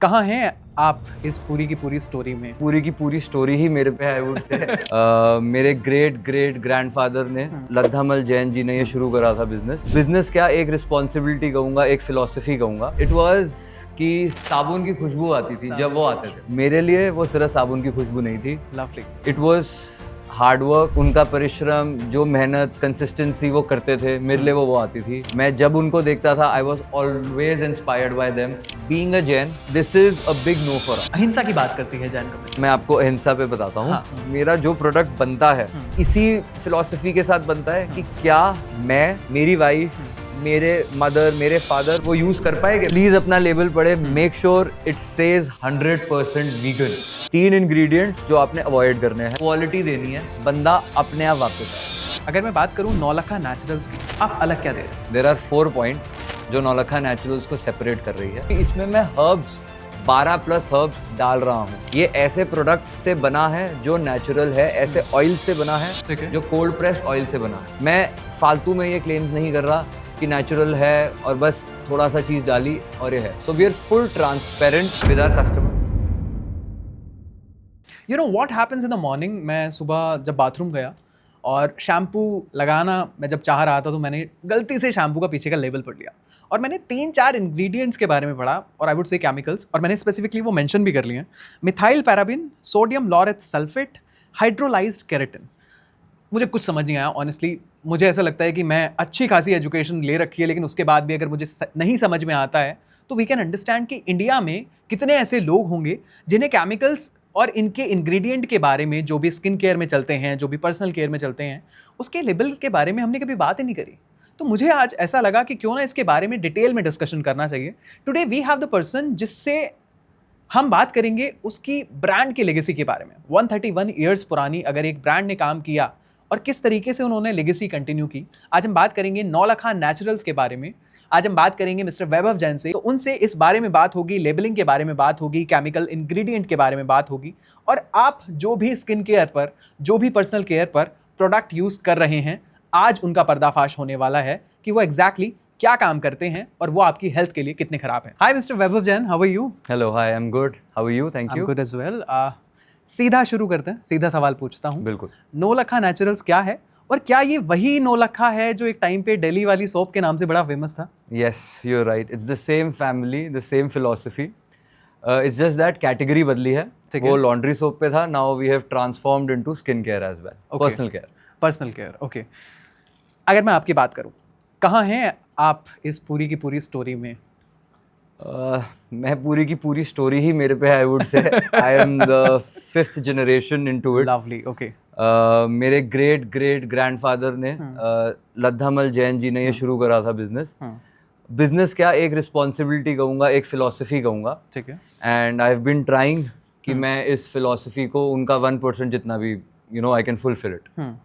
कहाँ हैं आप इस पूरी की पूरी स्टोरी में? पूरी की पूरी स्टोरी ही मेरे पे आई वुड से मेरे ग्रेट ग्रेट ग्रैंडफादर ने लद्दामल जैन जी ने ये शुरू करा था बिजनेस क्या एक रिस्पॉन्सिबिलिटी कहूंगा, एक फिलॉसफी कहूंगा। इट वाज कि साबुन की खुशबू आती थी जब वो आते थे। मेरे लिए वो सिर्फ साबुन की खुशबू नहीं थी, lovely. It was hard work, उनका परिश्रम, जो मेहनत, कंसिस्टेंसी वो करते थे, मेरे लिए वो आती थी। मैं जब उनको देखता था I was always inspired by them. Being a Jain, this is a big no for us. अहिंसा की बात करती है जैन कम्युनिटी। मैं आपको अहिंसा पे बताता हूँ। हाँ। मेरा जो प्रोडक्ट बनता है इसी फिलॉसफी के साथ बनता है कि क्या मैं, मेरी वाइफ, मेरे मदर, मेरे फादर वो यूज कर पाएंगे। प्लीज अपना लेबल पढ़े, make sure it says 100% vegan. 3 ingredients जो आपने अवॉइड करने हैं, क्वालिटी देनी है, बंदा अपने आप वापस आए। अगर मैं बात करूं नौलखा नेचुरल्स की, आप अलग क्या दे रहे हैं? देयर आर 4 पॉइंट्स जो नौलखा नेचुरल्स को सेपरेट कर रही है। इसमें मैं हर्ब्स 12+ हर्ब्स डाल रहा हूँ। ये ऐसे प्रोडक्ट्स से बना है जो नेचुरल है, ऐसे ऑयल से बना ठीक है है। जो कोल्ड प्रेस्ड ऑयल से बना है। मैं फालतू में ये क्लेम्स नहीं कर रहा कि नेचुरल है और बस थोड़ा सा चीज डाली और ये है। So we are full transparent with our customers. You know what happens in the morning? मैं सुबह जब बाथरूम गया और शैम्पू लगाना मैं जब चाह रहा था तो मैंने गलती से शैम्पू का पीछे का लेबल पढ़ लिया और मैंने 3-4 इंग्रेडिएंट्स के बारे में पढ़ा और आई वुड से केमिकल्स, और मैंने स्पेसिफिकली वो मेंशन भी कर लिए हैं। Methyl paraben, sodium laureate sulphate, hydrolysed keratin. मुझे कुछ समझ नहीं आया ऑनेस्टली। मुझे ऐसा लगता है कि मैं अच्छी खासी एजुकेशन ले रखी है, लेकिन उसके बाद भी अगर मुझे नहीं समझ में आता है तो वी कैन अंडरस्टैंड कि इंडिया में कितने ऐसे लोग होंगे जिन्हें केमिकल्स और इनके इंग्रेडिएंट के बारे में, जो भी स्किन केयर में चलते हैं, जो भी पर्सनल केयर में चलते हैं, उसके लेवल के बारे में हमने कभी बात ही नहीं करी। तो मुझे आज ऐसा लगा कि क्यों ना इसके बारे में डिटेल में डिस्कशन करना चाहिए। Today we have the person जिससे हम बात करेंगे उसकी ब्रांड की लेगेसी के बारे में। 131 ईयर्स पुरानी अगर एक ब्रांड ने काम किया और किस तरीके से उन्होंने लेगेसी कंटिन्यू की। आज हम बात करेंगे नौलखा नेचुरल्स के बारे में। आज हम बात करेंगे मिस्टर वैभव जैन से, तो उनसे इस बारे में बात होगी, लेबलिंग के बारे में बात होगी, केमिकल इंग्रेडिएंट के बारे में बात होगी, और आप जो भी स्किन केयर पर, जो भी पर्सनल केयर पर प्रोडक्ट यूज कर रहे हैं, आज उनका पर्दाफाश होने वाला है कि वो एग्जैक्टली क्या काम करते हैं और वो आपकी हेल्थ के लिए कितने खराब हैं। Hi mister Vaibhav Jain, how are you? Hello, hi, I am good, how are you? Thank I you. Am good as well. सीधा शुरू करते हैं, सीधा सवाल पूछता हूँ। बिल्कुल। नौलखा नेचुरल्स क्या है और क्या ये वही नौलखा है जो एक टाइम पे दिल्ली वाली सोप के नाम से बड़ा फेमस था? Yes, you're right. It's the same family, the same philosophy. It's just that category बदली है। ठीक वो है। लॉन्ड्री सोप पे था, now we have transformed into skin care as well. Okay. Personal care. Personal care, okay. अगर मैं आपकी बात करूँ, कहाँ हैं आप इस पूरी की पूरी स्टोरी में? मैं पूरी की पूरी स्टोरी ही मेरे पे, आई वुड से I am the 5th generation into it. Lovely, okay. मेरे ग्रेट ग्रेट ग्रैंडफादर ने लद्दामल जैन जी ने ये शुरू करा था बिजनेस क्या एक रिस्पॉन्सिबिलिटी कहूँगा, एक फिलॉसफी कहूँगा। ठीक है। And I have been trying कि मैं इस फिलॉसफी को उनका 1% जितना भी आई कैन फुलफिल इट।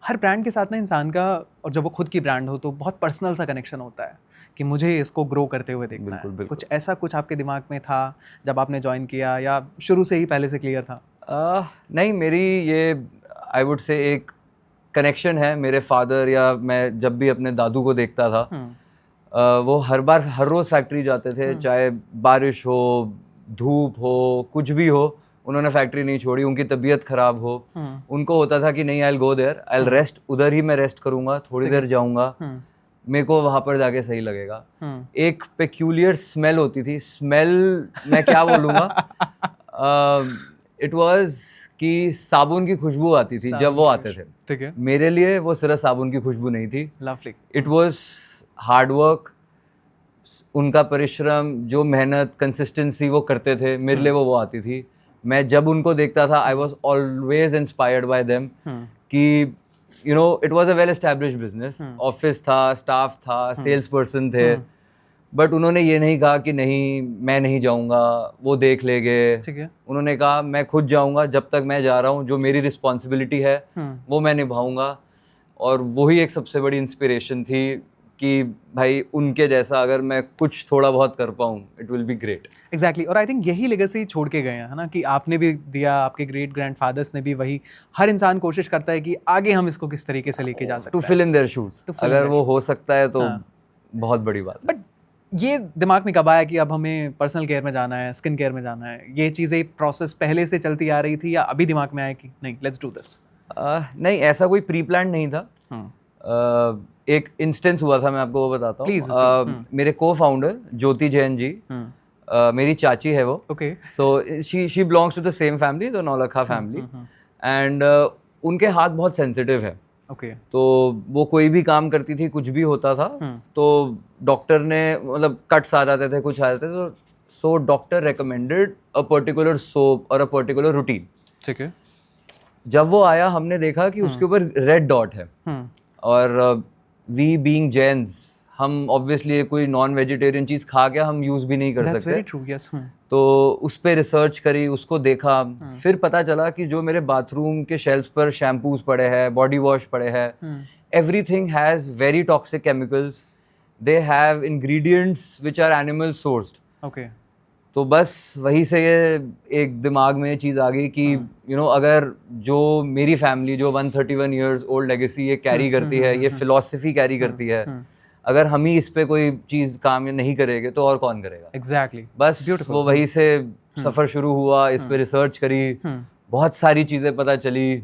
हर ब्रांड के साथ ना इंसान का, और जब वो खुद की ब्रांड हो तो बहुत पर्सनल सा कनेक्शन होता है कि मुझे इसको ग्रो करते हुए देखना बिल्कुल, है। बिल्कुल। कुछ आपके दिमाग में था जब आपने ज्वाइन किया, या शुरू से ही पहले से क्लियर था? नहीं, मेरी ये आई वुड से एक कनेक्शन है मेरे फादर, या मैं जब भी अपने दादू को देखता था, वो हर रोज़ फैक्ट्री जाते थे, चाहे बारिश हो, धूप हो, कुछ भी हो, उन्होंने फैक्ट्री नहीं छोड़ी। उनकी तबीयत ख़राब हो, उनको होता था कि नहीं, I will go there, I will rest, उधर ही मैं रेस्ट करूँगा, थोड़ी देर जाऊँगा, मेरे को वहाँ पर जाके सही लगेगा। एक पेक्यूलियर स्मेल होती थी, स्मेल मैं क्या बोलूँगा, इट वाज कि साबुन की खुशबू आती थी जब वो आते थे। ठीक है। मेरे लिए वो सिर्फ साबुन की खुशबू नहीं थी, lovely. It was hard work, उनका परिश्रम, जो मेहनत, कंसिस्टेंसी वो करते थे, मेरे लिए वो आती थी। मैं जब उनको देखता था I was always inspired by them कि it was a well established business. Office था, स्टाफ था, सेल्स पर्सन थे, बट उन्होंने ये नहीं कहा कि नहीं मैं नहीं जाऊंगा, वो देख लेंगे। ठीक है। उन्होंने कहा मैं खुद जाऊंगा, जब तक मैं जा रहा हूँ जो मेरी रिस्पॉन्सिबिलिटी है वो मैं निभाऊंगा। और वही एक सबसे बड़ी इंस्पिरेशन थी कि भाई उनके जैसा अगर मैं कुछ थोड़ा बहुत कर पाऊँ, it will be great. Exactly. और आई थिंक यही लेगेसी छोड़ के गए हैं, है ना, कि आपने भी दिया, आपके ग्रेट ग्रैंडफादर्स ने भी वही। हर इंसान कोशिश करता है कि आगे हम इसको किस तरीके से लेके जा सकते टू हैं। Fill in their shoes, To fill in अगर their वो हो सकता है तो हाँ। बहुत बड़ी बात है। बट ये दिमाग में कब आया कि अब हमें पर्सनल केयर में जाना है, स्किन केयर में जाना है? ये चीज़ें प्रोसेस पहले से चलती आ रही थी या अभी दिमाग में आया कि नहीं लेट्स डू दिस? नहीं, ऐसा कोई प्री प्लान नहीं था। एक इंस्टेंस हुआ था, मैं आपको वो बताता Please, हूँ। मेरे को फाउंडर ज्योति जैन जी, मेरी चाची है वो। Okay. So she belongs to the same family, the Naulakha family, and उनके हाथ बहुत सेंसिटिव है। ओके। तो वो कोई भी काम करती थी, कुछ भी होता था तो डॉक्टर ने, मतलब कट्स आ जाते थे, कुछ आ जाते थे, तो so doctor recommended a particular soap और अ पर्टिकुलर रूटीन। ठीक है। जब वो आया हमने देखा कि उसके ऊपर रेड डॉट है, और वी बीइंग जैन्स, हम ऑब्वियसली कोई नॉन वेजिटेरियन चीज़ खा के हम यूज़ भी नहीं कर That's सकते। very true, yes. तो उस पे रिसर्च करी, उसको देखा, फिर पता चला कि जो मेरे बाथरूम के शेल्फ्स पर शैम्पूज पड़े हैं, बॉडी वॉश पड़े हैं, everything has very toxic chemicals, they have ingredients which are animal sourced. Okay. तो बस वही से ये एक दिमाग में ये चीज़ आ गई कि अगर जो मेरी फैमिली जो 131 ईयर्स ओल्ड लेगेसी ये कैरी करती है, ये फिलॉसफी कैरी करती है, अगर हम ही इस पे कोई चीज़ काम नहीं करेंगे तो और कौन करेगा? एग्जैक्टली। बस वो वही से सफ़र शुरू हुआ, इस पे रिसर्च करी, बहुत सारी चीज़ें पता चली,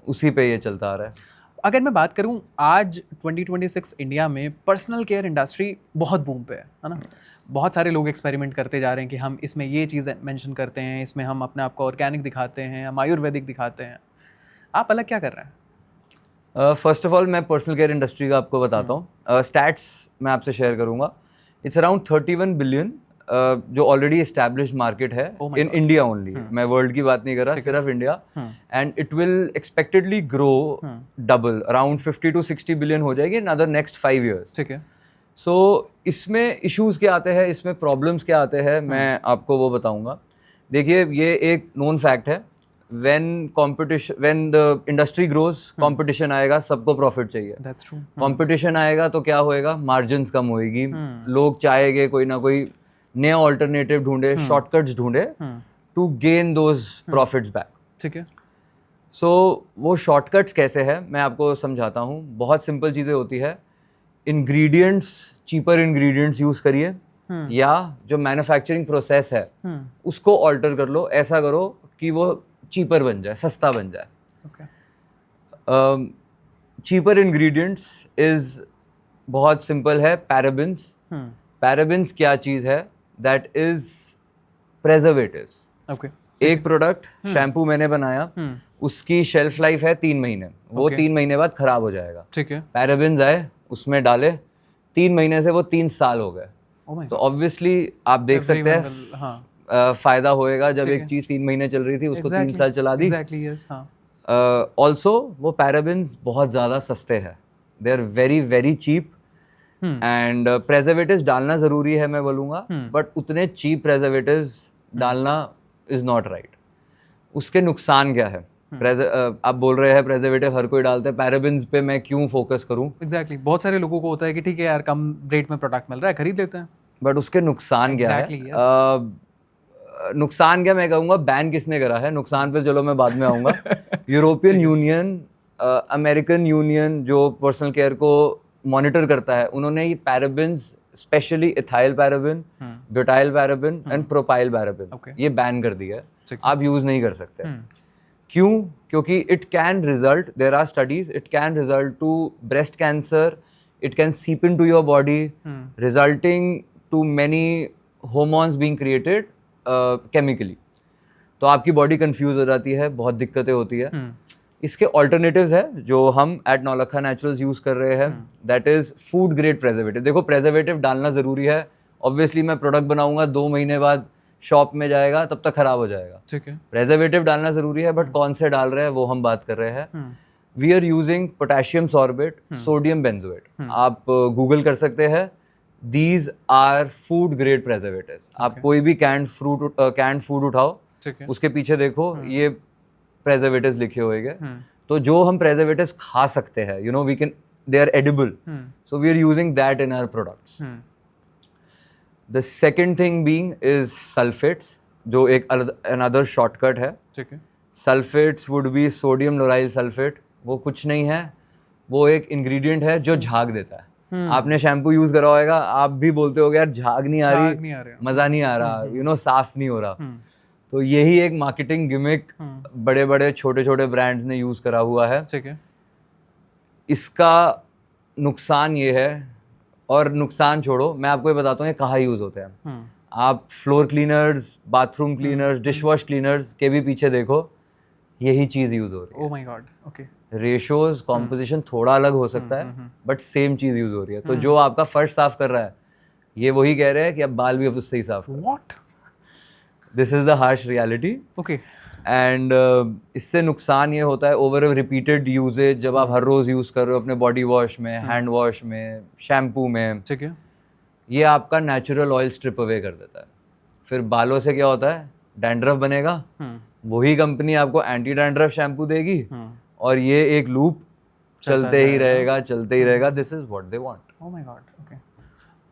उसी पे ये चलता आ रहा है। अगर मैं बात करूं, आज 2026 इंडिया में पर्सनल केयर इंडस्ट्री बहुत बूम पे है ना? बहुत सारे लोग एक्सपेरिमेंट करते जा रहे हैं कि हम इसमें ये चीज़ मेंशन करते हैं, इसमें हम अपने आप को ऑर्गेनिक दिखाते हैं, हम आयुर्वेदिक दिखाते हैं। आप अलग क्या कर रहे हैं? फर्स्ट ऑफ ऑल मैं पर्सनल केयर इंडस्ट्री का आपको बताता हूँ। स्टैट्स मैं आपसे शेयर करूँगा। इट्स अराउंड 31 बिलियन जो ऑलरेडी एस्टैब्लिश्ड मार्केट है इन इंडिया ओनली। मैं वर्ल्ड की बात नहीं कर रहा, सिर्फ India. And it will expectedly grow double, around 50 to 60 billion हो जाएगी इन अदर नेक्स्ट 5 years। ठीक है। सो इसमें इश्यूज़ क्या आते हैं, इसमें प्रॉब्लम्स क्या आते हैं, मैं आपको वो बताऊँगा। देखिए, ये एक नोन फैक्ट है, when the industry grows, competition आएगा, सबको प्रॉफिट चाहिए। That's true. कंपटीशन आएगा तो क्या होएगा, मार्जिन्स कम होएगी, लोग चाहेंगे कोई ना कोई नया ऑल्टरनेटिव ढूंढे, शॉर्टकट्स ढूंढे to gain those profits back. ठीक है। सो वो शॉर्टकट्स कैसे है मैं आपको समझाता हूँ। बहुत सिंपल चीज़ें होती है, इंग्रेडिएंट्स, चीपर इंग्रेडिएंट्स यूज़ करिए, या जो मैन्युफैक्चरिंग प्रोसेस है उसको ऑल्टर कर लो, ऐसा करो कि वो चीपर बन जाए, सस्ता बन जाए। चीपर इंग्रेडिएंट्स इज बहुत सिंपल है, पैराबेन्स। पैराबेन्स क्या चीज़ है? That is preservatives. ओके। एक प्रोडक्ट शैम्पू मैंने बनाया, उसकी शेल्फ लाइफ है 3 महीने, वो 3 महीने बाद खराब हो जाएगा। ठीक है। पैराबेन्स आए, उसमें डाले, 3 महीने से वो 3 साल हो गए। तो ऑब्वियसली आप देख सकते हैं फायदा होएगा जब एक चीज 3 महीने चल रही थी, उसको 3 साल चला दी। ऑल्सो वो पैराबेन्स बहुत ज़्यादा सस्ते हैं, they are very very cheap. And preservatives डालना ज़रूरी है मैं बोलूँगा, बट उतने चीप प्रेजर्वेटिव्स डालना इज़ नॉट राइट। उसके नुकसान क्या है? आप बोल रहे हैं प्रेजर्वेटिव हर कोई डालता है, पैराबेन्स पे मैं क्यों फोकस करूँ? एग्जैक्टली। बहुत सारे लोगों को होता है कि ठीक है यार, कम रेट में प्रोडक्ट मिल रहा है, खरीद लेते हैं। बट उसके नुकसान क्या है? नुकसान क्या मैं कहूँगा, बैन किसने करा है, नुकसान पे चलो मैं बाद में आऊँगा। यूरोपियन यूनियन, अमेरिकन यूनियन जो पर्सनल केयर को मॉनिटर करता है, उन्होंने ये parabens, specially ethyl paraben, butyl paraben and propyl paraben, ये बैन कर दिया है। आप यूज़ नहीं कर सकते। क्यों? क्योंकि it can result, there are studies, it can result to breast cancer, it can seep in to your body, resulting to many hormones being created chemically. तो आपकी बॉडी कंफ्यूज हो जाती है, बहुत दिक्कतें होती है। इसके ऑल्टरनेटिव्स है जो हम एट नौलखा नेचुरल्स यूज़ कर रहे हैं, that is food grade preservative. देखो, प्रेजर्वेटिव डालना ज़रूरी है। ऑब्वियसली मैं प्रोडक्ट बनाऊंगा, 2 महीने बाद शॉप में जाएगा, तब तक खराब हो जाएगा। ठीक है। प्रेजर्वेटिव डालना ज़रूरी है, बट कौन से डाल रहे हैं वो हम बात कर रहे हैं। We are using potassium sorbate, sodium benzoate. आप गूगल कर सकते हैं, These are food grade preservatives। आप कोई भी कैंड फूड उठाओ, उसके पीछे देखो, ये प्रेजर्वेटिव्स लिखे होंगे। तो जो हम प्रेजर्वेटिव्स खा सकते हैं, we can, they are edible, so we are using that in our products। The second thing being is sulfates, जो एक another shortcut है। Sulfates would be sodium lauryl sulfate। वो कुछ नहीं है, वो एक ingredient है जो झाग देता है। आपने शैम्पू यूज करा होगा, आप भी बोलते हो यार झाग नहीं आ झाग रही, नहीं आ रहा। मजा नहीं आ रहा, यू नो साफ नहीं हो रहा। तो यही एक मार्केटिंग गिमिक बड़े बड़े छोटे छोटे ब्रांड्स ने यूज करा हुआ है। ठीक है। इसका नुकसान ये है, और नुकसान छोड़ो, मैं आपको ये बताता हूँ ये कहाँ यूज होते हैं। आप floor cleaners, bathroom cleaners, dishwash cleaners के भी पीछे देखो, यही चीज यूज हो रही है। ओह my god, okay. Ratios composition थोड़ा अलग हो सकता है, बट सेम चीज यूज हो रही है। तो जो आपका फर्श साफ कर रहा है, ये वही कह रहे हैं कि अब बाल भी अब उससे ही साफ। What? This is the harsh reality. Okay. And इससे नुकसान ये होता है ओवर रिपीटेड यूजेज, जब आप हर रोज यूज कर रहे हो अपने बॉडी वॉश में, हैंड वॉश में, शैम्पू में, ठीक है। ये आपका नेचुरल ऑयल स्ट्रिप अवे कर देता है। फिर बालों से क्या होता है, डैंड्रफ बनेगा, वही कंपनी आपको एंटी डैंड्रफ शैम्पू देगी, और ये एक लूप चलते ही रहेगा। This is what they want. Oh my god, okay.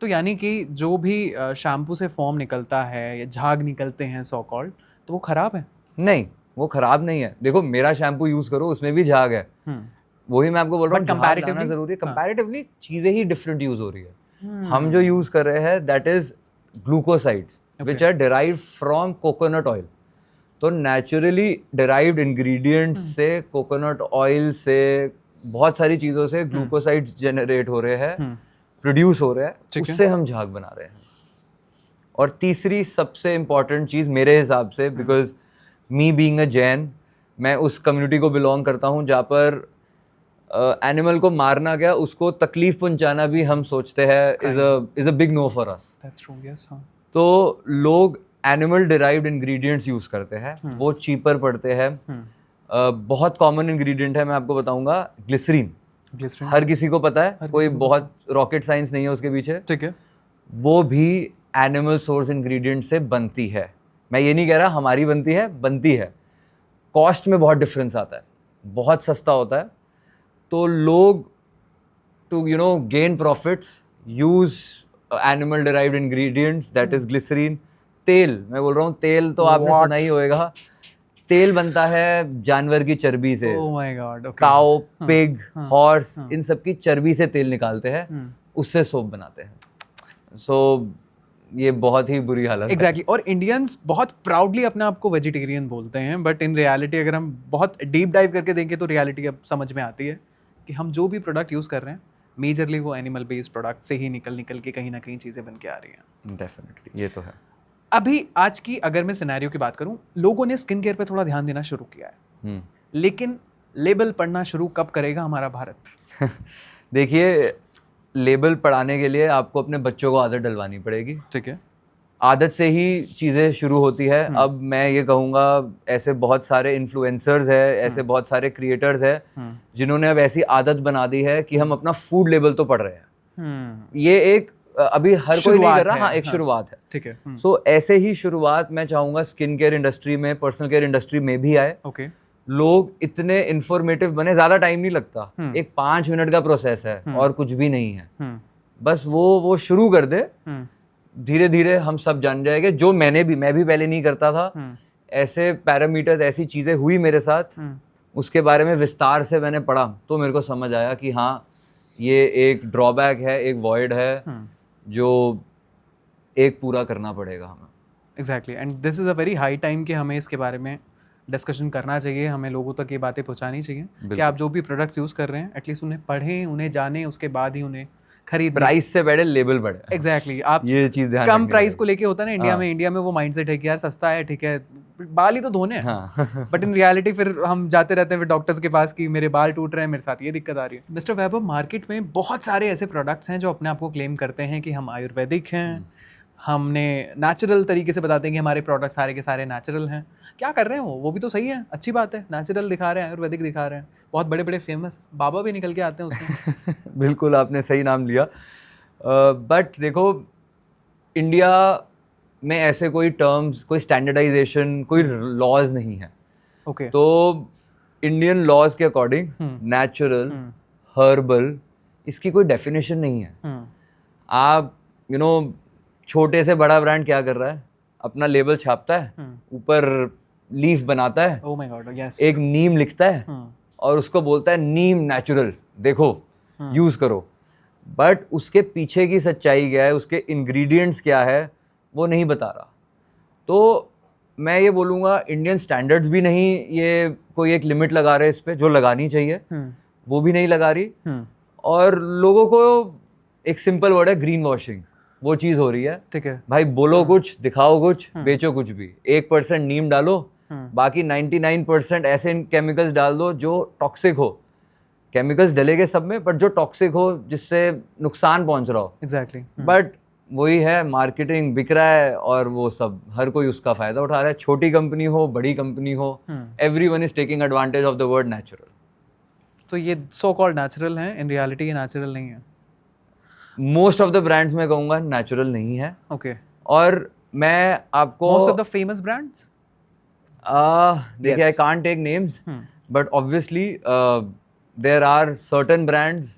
तो यानी कि जो भी शैम्पू से फॉर्म निकलता है या झाग निकलते हैं सो कॉल्ड, तो वो खराब है? नहीं, वो खराब नहीं है। देखो मेरा शैम्पू यूज करो, उसमें भी झाग है, वही मैं आपको बोल रहा हूँ, झाग लाना जरूरी है। कंपैरेटिवली चीजें ही डिफरेंट यूज हो रही है। हम जो यूज कर रहे हैं that is glucosides which are derived from coconut oil. तो नेचुरली डिराइव्ड इंग्रेडिएंट्स से, कोकोनट ऑयल से, बहुत सारी चीज़ों से ग्लूकोसाइड्स जनरेट हो रहे हैं, प्रोड्यूस हो रहे हैं, उससे हम झाग बना रहे हैं। और तीसरी सबसे इम्पॉर्टेंट चीज़ मेरे हिसाब से, because me being a Jain, मैं उस कम्युनिटी को बिलोंग करता हूँ जहाँ पर एनिमल को मारना क्या, उसको तकलीफ पहुंचाना भी हम सोचते हैं is a big no for us. That's true, yes. तो लोग एनिमल डिराइव्ड इंग्रेडिएंट्स यूज करते हैं, वो चीपर पड़ते हैं। बहुत कॉमन इंग्रेडिएंट है, मैं आपको बताऊंगा, ग्लिसरीन। हर किसी को पता है, कोई बहुत रॉकेट साइंस नहीं है उसके पीछे। ठीक है। वो भी एनिमल सोर्स इंग्रेडिएंट से बनती है। मैं ये नहीं कह रहा हमारी बनती है। कॉस्ट में बहुत डिफरेंस आता है, बहुत सस्ता होता है। तो लोग to gain profits use animal derived ingredients, that is glycerine. तेल, मैं बोल रहा हूँ तेल तो आपने सुना ही होगा। तेल बनता है जानवर की चर्बी से। Oh my god, okay. Cow, pig, horse, इन सब की चर्बी से तेल निकालते हैं, उससे सोप बनाते हैं। सो ये बहुत ही बुरी हालत Exactly. और इंडियंस बहुत प्राउडली अपने आप को वेजिटेरियन बोलते हैं, बट इन रियलिटी अगर हम बहुत डीप डाइव करके देखें तो रियलिटी अब समझ में आती है कि हम जो भी प्रोडक्ट यूज़ कर रहे हैं मेजरली वो एनिमल बेस्ड प्रोडक्ट से ही निकल के कहीं ना कहीं चीज़ें बन के आ रही हैं। डेफिनेटली, ये तो है। अभी आज की अगर मैं सिनेरियो की बात करूं, लोगों ने स्किन केयर पे थोड़ा ध्यान देना शुरू किया है, लेकिन लेबल पढ़ना शुरू कब करेगा हमारा भारत? देखिए, लेबल पढ़ाने के लिए आपको अपने बच्चों को आदत डलवानी पड़ेगी। ठीक है। आदत से ही चीज़ें शुरू होती है। अब मैं ये कहूँगा, ऐसे बहुत सारे इन्फ्लुएंसर्स हैं, ऐसे बहुत सारे क्रिएटर्स हैं जिन्होंने अब ऐसी आदत बना दी है कि हम अपना फूड लेबल तो पढ़ रहे हैं। ये एक अभी हर कोई नहीं कर रहा, हाँ एक शुरुआत है। ठीक है। सो ऐसे ही शुरुआत मैं चाहूँगा स्किन केयर इंडस्ट्री में, पर्सनल केयर इंडस्ट्री में भी आए। ओके। लोग इतने इन्फॉर्मेटिव बने, ज़्यादा टाइम नहीं लगता, एक 5 मिनट का प्रोसेस है और कुछ भी नहीं है। बस वो शुरू कर दे, धीरे धीरे हम सब जान जाएंगे। जो मैं भी पहले नहीं करता था, ऐसे पैरामीटर्स, ऐसी चीज़ें हुई मेरे साथ, उसके बारे में विस्तार से मैंने पढ़ा, तो मेरे को समझ आया कि हाँ ये एक ड्रॉबैक है, एक वॉइड है जो एक पूरा करना पड़ेगा हमें। Exactly, and this is a very high time कि हमें इसके बारे में डिस्कशन करना चाहिए, हमें लोगों तक ये बातें पहुंचानी चाहिए कि आप जो भी प्रोडक्ट्स यूज़ कर रहे हैं एटलीस्ट उन्हें पढ़ें, उन्हें जानें, उसके बाद ही उन्हें खरीद। प्राइस से पहले लेबल बढ़े। एग्जैक्टली। आप ये चीज़ ध्यान कम प्राइस को लेके होता है ना इंडिया में वो माइंडसेट है कि यार सस्ता है, ठीक है, बाल ही तो धोने हैं। हाँ। बट इन रियलिटी फिर हम जाते रहते हैं डॉक्टर्स के पास कि मेरे बाल टूट रहे हैं, मेरे साथ ये दिक्कत आ रही है। मिस्टर वैभव, मार्केट में बहुत सारे ऐसे प्रोडक्ट्स हैं जो अपने आप को क्लेम करते हैं कि हम आयुर्वेदिक हैं, हमने नेचुरल तरीके से बताते हैं कि हमारे प्रोडक्ट सारे के सारे नेचुरल हैं। क्या कर रहे हैं वो भी तो सही है, अच्छी बात है, नेचुरल दिखा रहे हैं, आयुर्वेदिक दिखा रहे हैं, बहुत बड़े बड़े फेमस बाबा भी निकल के आते हैं उसमें। बिल्कुल, आपने सही नाम लिया। बट देखो, इंडिया में ऐसे कोई टर्म्स, कोई स्टैंडर्डाइजेशन, कोई लॉज नहीं है। ओके। तो इंडियन लॉज के अकॉर्डिंग नेचुरल, हर्बल, इसकी कोई डेफिनेशन नहीं है। आप छोटे से बड़ा ब्रांड क्या कर रहा है, अपना लेबल छापता है, ऊपर लीफ बनाता है, oh my God, yes. एक नीम लिखता है और उसको बोलता है नीम नेचुरल, देखो यूज करो। बट उसके पीछे की सच्चाई क्या है, उसके इंग्रेडिएंट्स क्या है, वो नहीं बता रहा। तो मैं ये बोलूँगा इंडियन स्टैंडर्ड्स भी नहीं ये कोई एक लिमिट लगा रहे इस पे, जो लगानी चाहिए वो भी नहीं लगा रही। और लोगों को एक सिंपल वर्ड है ग्रीन वॉशिंग, वो चीज़ हो रही है। ठीक है भाई बोलो कुछ, दिखाओ कुछ, बेचो कुछ भी। 1% नीम डालो, बाकी 99% ऐसे केमिकल्स डाल दो जो टॉक्सिक हो। केमिकल्स डलेगे सब में, बट जो टॉक्सिक हो, जिससे नुकसान पहुंच रहा हो। एग्जैक्टली बट वही है, मार्केटिंग बिक रहा है और वो सब हर कोई उसका फायदा उठा रहा है। छोटी कंपनी हो, बड़ी कंपनी हो, everyone is taking advantage of the word natural. तो ये सो कॉल्ड नेचुरल हैं, इन रियलिटी ये नेचुरल नहीं है। मोस्ट ऑफ द ब्रांड्स में कहूँगा नेचुरल नहीं है। ओके और मैं आपको most of the famous brands, देखिए, I can't take names, but obviously there are certain brands,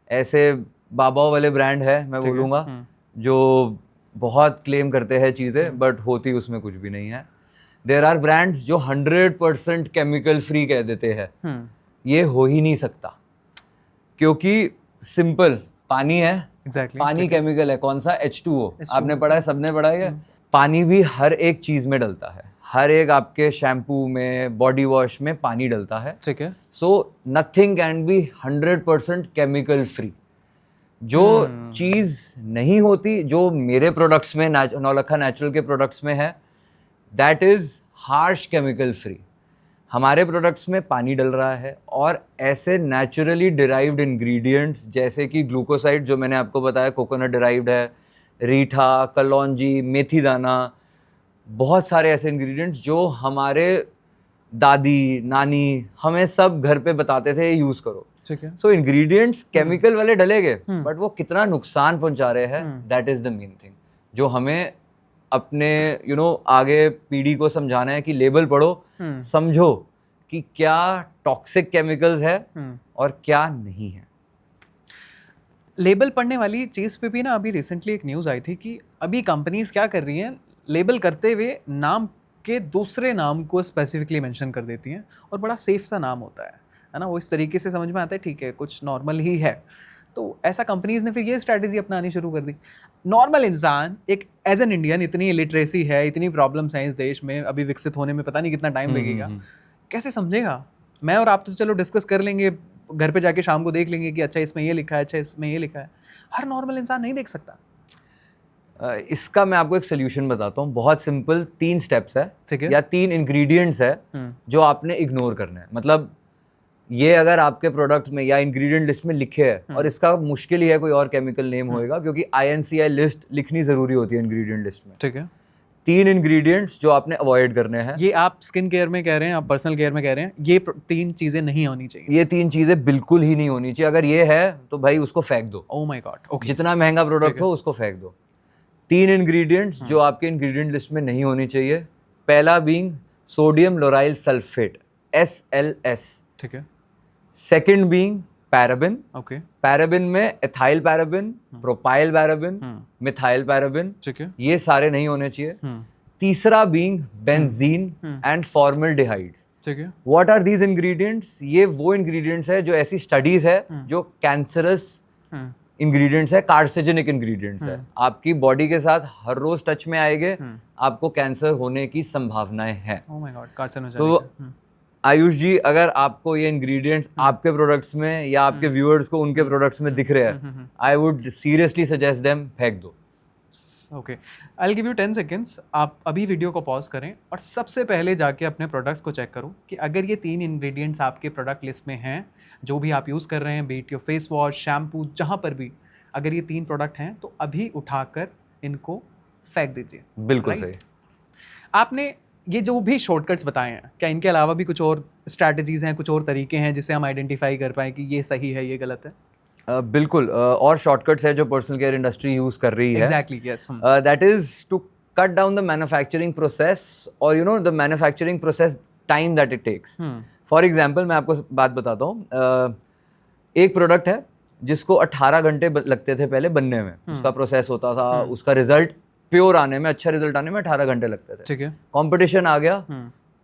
ऐसे बाबा वाले ब्रांड है मैं बोलूँगा, जो बहुत क्लेम करते हैं चीज़ें, बट होती उसमें कुछ भी नहीं है। देयर आर ब्रांड्स जो 100% केमिकल फ्री कह देते हैं। ये हो ही नहीं सकता, क्योंकि सिंपल पानी है। एग्जैक्टली पानी केमिकल है, कौन सा? H2O। आपने पढ़ा है, सबने पढ़ा है। पानी भी हर एक चीज़ में डलता है, हर एक आपके शैम्पू में, बॉडी वॉश में पानी डलता है। ठीक है so nothing can be 100% chemical free. जो चीज़ नहीं होती, जो मेरे प्रोडक्ट्स में, नौलखा नेचुरल के प्रोडक्ट्स में है, that is harsh chemical free. हमारे प्रोडक्ट्स में पानी डल रहा है और ऐसे नेचुरली डिराइव्ड इंग्रेडिएंट्स जैसे कि ग्लूकोसाइड, जो मैंने आपको बताया कोकोनट डिराइव्ड है, रीठा, कलौंजी, मेथी दाना, बहुत सारे ऐसे इंग्रेडिएंट्स जो हमारे दादी नानी हमें सब घर पे बताते थे यूज़ करो। ठीक है सो इंग्रेडिएंट्स केमिकल वाले डलेंगे, बट वो कितना नुकसान पहुंचा रहे हैं, that is the main thing जो हमें अपने आगे पीढ़ी को समझाना है कि लेबल पढ़ो, समझो कि क्या टॉक्सिक केमिकल्स है और क्या नहीं है। लेबल पढ़ने वाली चीज़ पे भी ना अभी रिसेंटली एक न्यूज़ आई थी कि अभी कंपनीज क्या कर रही हैं, लेबल करते हुए नाम के दूसरे नाम को स्पेसिफिकली मेंशन कर देती हैं, और बड़ा सेफ सा नाम होता है ना, वो इस तरीके से समझ में आता है ठीक है कुछ नॉर्मल ही है। तो ऐसा कंपनीज ने फिर ये स्ट्रैटेजी अपनानी शुरू कर दी। नॉर्मल इंसान, एक एज एन इंडियन, इतनी इलिटरेसी है, इतनी प्रॉब्लम्स हैं इस देश में, अभी विकसित होने में पता नहीं कितना टाइम लगेगा, कैसे समझेगा? मैं और आप तो चलो डिस्कस कर लेंगे, घर पे जाके शाम को देख लेंगे कि अच्छा इसमें ये लिखा है, अच्छा इसमें ये लिखा है। हर नॉर्मल इंसान नहीं देख सकता। इसका मैं आपको एक सोल्यूशन बताता हूँ, बहुत सिंपल। 3 स्टेप्स है, ठीक है या 3 इंग्रेडिएंट्स है जो आपने इग्नोर करना है। मतलब ये अगर आपके प्रोडक्ट में या इंग्रेडिएंट लिस्ट में लिखे है, और इसका मुश्किल ही है कोई और केमिकल नेम होएगा, क्योंकि INCI लिस्ट लिखनी जरूरी होती है इंग्रेडिएंट लिस्ट में। ठीक है 3 इंग्रेडिएंट्स जो आपने अवॉइड करने हैं। ये आप स्किन केयर में कह रहे हैं, आप पर्सनल केयर में कह रहे हैं, ये 3 चीज़ें नहीं होनी चाहिए। ये 3 चीजें बिल्कुल ही नहीं होनी चाहिए। अगर ये है तो भाई उसको फेंक दो। ओह माय गॉड, ओके। जितना महंगा प्रोडक्ट हो उसको फेंक दो। 3 इंग्रेडिएंट्स जो आपके इंग्रेडिएंट लिस्ट में नहीं होनी चाहिए। पहला being sodium lauryl sulphate, SLS। ठीक है second being paraben. Okay paraben में ethyl paraben, propyl paraben, methyl paraben, ठीक है ये सारे नहीं होने चाहिए। तीसरा बीइंग बेंजीन एंड फॉर्मल्डिहाइड्स। ठीक है व्हाट आर दीज इंग्रेडिएंट्स? ये वो इंग्रेडिएंट्स है जो ऐसी स्टडीज है जो कैंसरस इंग्रेडिएंट्स है, कार्सिजेनिक इंग्रेडिएंट्स है, आपकी बॉडी के साथ हर रोज टच में आएंगे, आपको कैंसर होने की संभावनाएं हैं। ओह माय गॉड, कार्सिनोजेनिक। तो आयुष जी, अगर आपको ये इंग्रेडिएंट्स आपके प्रोडक्ट्स में या आपके व्यूअर्स को उनके प्रोडक्ट्स में दिख रहे हैं, I would seriously suggest them फेंक दो। Okay, I will give you 10 seconds. आप अभी वीडियो को पॉज करें और सबसे पहले जाके अपने प्रोडक्ट्स को चेक करो कि अगर ये 3 इंग्रेडिएंट्स आपके प्रोडक्ट लिस्ट में हैं, जो भी आप यूज़ कर रहे हैं, be it your face wash, shampoo, जहाँ पर भी अगर ये 3 प्रोडक्ट हैं, तो अभी उठाकर इनको फेंक दीजिए। बिल्कुल Right? सही। आपने ये जो भी शॉर्टकट्स बताए हैं, क्या इनके अलावा भी कुछ और स्ट्रैटेजीज़ हैं, कुछ और तरीके हैं जिससे हम आइडेंटिफाई कर पाएँ कि ये सही है, ये गलत है? बिल्कुल, और शॉर्टकट्स है जो पर्सनल केयर इंडस्ट्री यूज़ कर रही है। Exactly, yes. That is to cut down the manufacturing process और the manufacturing process time that it takes. For example, मैं आपको बात बताता हूँ। एक प्रोडक्ट है जिसको 18 घंटे लगते थे पहले बनने में, उसका प्रोसेस होता था, उसका रिजल्ट प्योर आने में, अच्छा रिजल्ट आने में 18 घंटे लगते थे। ठीक है कंपटीशन आ गया,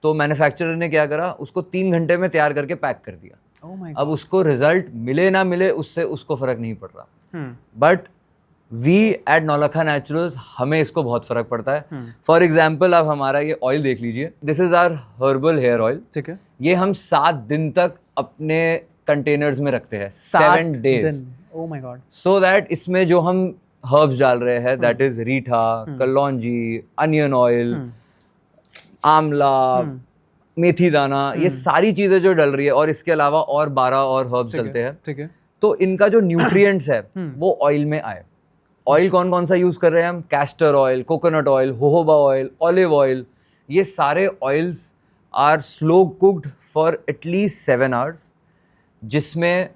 तो मैन्युफैक्चरर ने क्या करा, उसको 3 घंटे में तैयार करके पैक कर दिया। ओह माय अब उसको रिजल्ट मिले ना मिले, उससे उसको फर्क नहीं पड़ रहा। But we at Naulakha Naturals हमें इसको बहुत फर्क पड़ता है. फॉर एग्जाम्पल आप हमारा ये ऑयल देख लीजिए. This is our herbal hair oil. ठीक है. ये हम 7 दिन तक अपने कंटेनर्स में रखते हैं. 7 days. Oh my God. So that इसमें जो हम हर्ब्स डाल रहे हैं, that is Reetha, kalonji, onion oil, आंवला, मेथी दाना, ये सारी चीजें जो डल रही है, और इसके अलावा और 12 और हर्ब्स डलते हैं. ठीक है. तो इनका जो न्यूट्रिएंट्स है वो ऑयल में आए. ऑयल कौन कौन सा यूज कर रहे हैं हम? Castor oil, coconut oil, jojoba oil, olive oil. ये सारे oils are slow cooked for at least 7 hours, जिसमें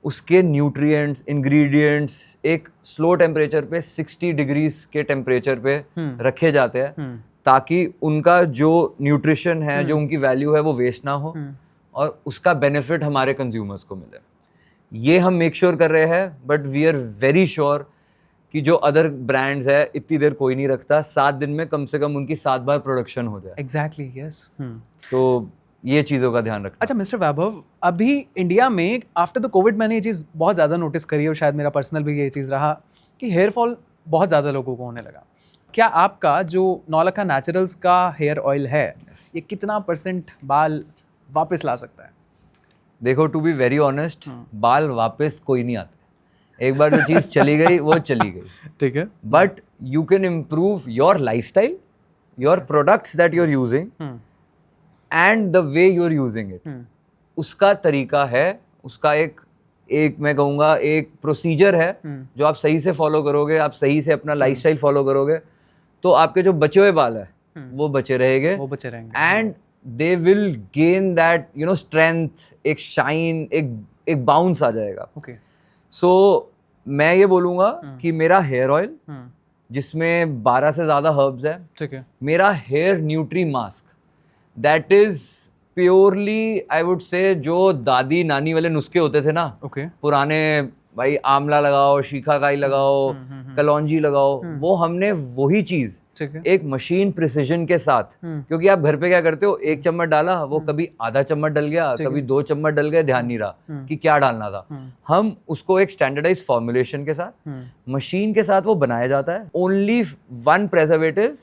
उसके न्यूट्रिएंट्स, इंग्रेडिएंट्स एक स्लो टेम्परेचर पे 60 डिग्रीज के टेम्परेचर पे रखे जाते हैं, ताकि उनका जो न्यूट्रिशन है, जो उनकी वैल्यू है, वो वेस्ट ना हो और उसका बेनिफिट हमारे कंज्यूमर्स को मिले. ये हम मेक श्योर कर रहे हैं. But we are very sure कि जो अदर ब्रांड्स है इतनी देर कोई नहीं रखता. 7 दिन में कम से कम उनकी 7 बार प्रोडक्शन हो जाए. एग्जैक्टली. यस. तो ये चीज़ों का ध्यान रखना. अच्छा मिस्टर वैभव, अभी इंडिया में आफ्टर द कोविड मैंने ये चीज़ बहुत ज़्यादा नोटिस करी है, और शायद मेरा पर्सनल भी ये चीज़ रहा कि हेयर फॉल बहुत ज़्यादा लोगों को होने लगा. क्या आपका जो नौलखा नेचुरल्स का हेयर ऑयल है, ये कितना % बाल वापस ला सकता है? देखो, टू बी वेरी ऑनेस्ट, बाल वापस कोई नहीं आता. एक बार जो चीज़ चली गई वो चली गई. ठीक है. But you can improve your lifestyle, your products that you are using and the way you are using it. उसका तरीका है, उसका एक मैं कहूँगा एक प्रोसीजर है जो आप सही से फॉलो करोगे, आप सही से अपना लाइफस्टाइल फॉलो करोगे, तो आपके जो बचे हुए बाल है वो बचे रहेंगे. And they will gain that strength, एक शाइन, एक बाउंस आ जाएगा. ओके. सो मैं ये बोलूँगा कि मेरा हेयर ऑयल जिसमें 12 से ज़्यादा हर्ब्स है, ठीक है, मेरा hair nutri mask, that is purely I would say जो दादी नानी वाले नुस्खे होते थे ना, पुराने, भाई आंवला लगाओ, शीखाकाई लगाओ, कलौंजी लगाओ, वो हमने वही चीज़ एक मशीन प्रिसिजन के साथ, क्योंकि आप घर पे क्या करते हो, 1 चम्मच डाला, वो कभी आधा चम्मच डल गया, कभी 2 चम्मच डल गए, ध्यान नहीं रहा कि क्या डालना था. हम उसको एक स्टैंडर्डाइज फॉर्मुलेशन के साथ, मशीन के साथ वो बनाया जाता है. Only 1 preservative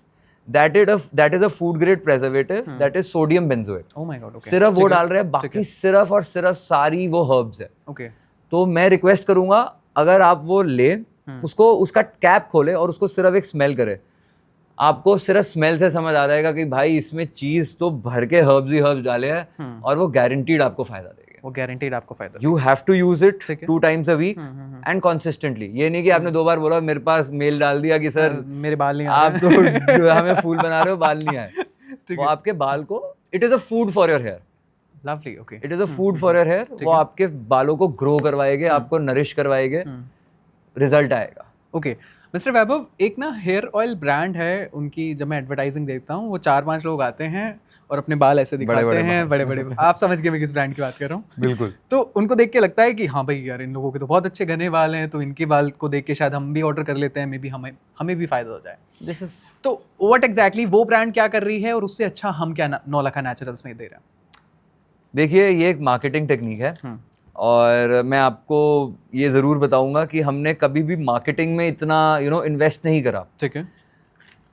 that is a food grade preservative, that is sodium benzoate. Oh my God, okay. सिर्फ वो डाल रहे हैं, बाकी सिर्फ और सिर्फ सारी वो हर्ब्स है. Okay. तो मैं रिक्वेस्ट करूंगा, अगर आप वो ले, उसको उसका कैप खोले और उसको सिर्फ एक स्मेल करे, आपको सिर्फ स्मेल से समझ आ जाएगा कि भाई इसमें चीज तो भर के हर्ब्स ही हर्ब्स डाले हैं, और वो गारंटीड आपको फायदा देगा. वो गारंटीड आपको फायदा. You have to use it 2 times a week and consistently. ये नहीं कि आपने 2 बार बोला, मेरे पास मेल डाल दिया कि सर मेरे बाल नहीं आप तो हमें फूल बना रहे हो, बाल नहीं आए. वो आपके बाल को, it is a food for your hair. Lovely. Okay. It is a food for your hair. वो आपके बालों को ग्रो करवाएंगे, आपको नरिश करवाएंगे, रिजल्ट आएगा. ओके. मिस्टर वैभव, एक ना हेयर ऑयल ब्रांड है, उनकी जब मैं एडवर्टाइजिंग देखता हूँ, वो 4-5 लोग आते हैं और अपने बाल ऐसे दिखाते हैं, बड़े बड़े. आप समझ गए मैं किस ब्रांड की बात कर रहा हूँ. बिल्कुल. तो उनको देख के लगता है कि हाँ भाई यार, इन लोगों के तो बहुत अच्छे घने बाल हैं, तो इनके बाल को देख के शायद हम भी ऑर्डर कर लेते हैं, मे बी हमें भी फायदा हो जाए. तो व्हाट एग्जैक्टली वो ब्रांड क्या कर रही है, और उससे अच्छा हम क्या नौलखा नेचुरल्स में दे रहे हैं? देखिए, ये एक मार्केटिंग टेक्निक है, और मैं आपको ये ज़रूर बताऊंगा कि हमने कभी भी मार्केटिंग में इतना इन्वेस्ट नहीं करा. ठीक है.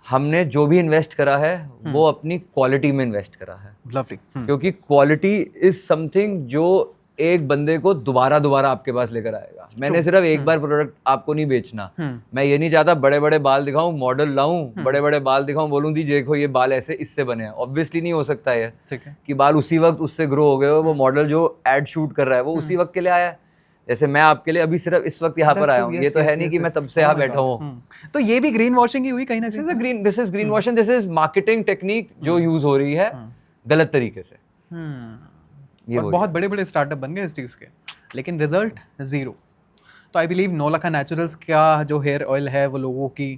हमने जो भी इन्वेस्ट करा है वो अपनी क्वालिटी में इन्वेस्ट करा है. लवली. क्योंकि क्वालिटी इज समथिंग जो एक बंदे को दोबारा आपके पास लेकर आएगा. मैंने सिर्फ एक बार प्रोडक्ट आपको नहीं बेचना. मैं ये नहीं चाहता बड़े बड़े बाल दिखाऊं, मॉडल लाऊं, बड़े बड़े बाल दिखाऊं, बोलूं दी देखो ये बाल ऐसे इससे बने हैं. ऑब्वियसली नहीं हो सकता है कि बाल उसी वक्त उससे ग्रो हो गए हो. वो मॉडल जो एड शूट कर रहा है वो उसी वक्त के लिए आया है. जैसे मैं आपके लिए अभी सिर्फ इस वक्त यहाँ पर आया हूँ. ये तो है नहीं कि मैं तब से यहाँ बैठा हूँ. तो ये भी ग्रीन वॉशिंग ही हुई कहीं ना कहीं. This is green washing. This is marketing technique जो यूज हो रही है गलत तरीके से. और बहुत बड़े बड़े स्टार्टअप बन गए इस चीज़ के, लेकिन रिजल्ट 0. तो आई बिलीव नौलखा नेचुरल्स का जो हेयर ऑयल है, वो लोगों की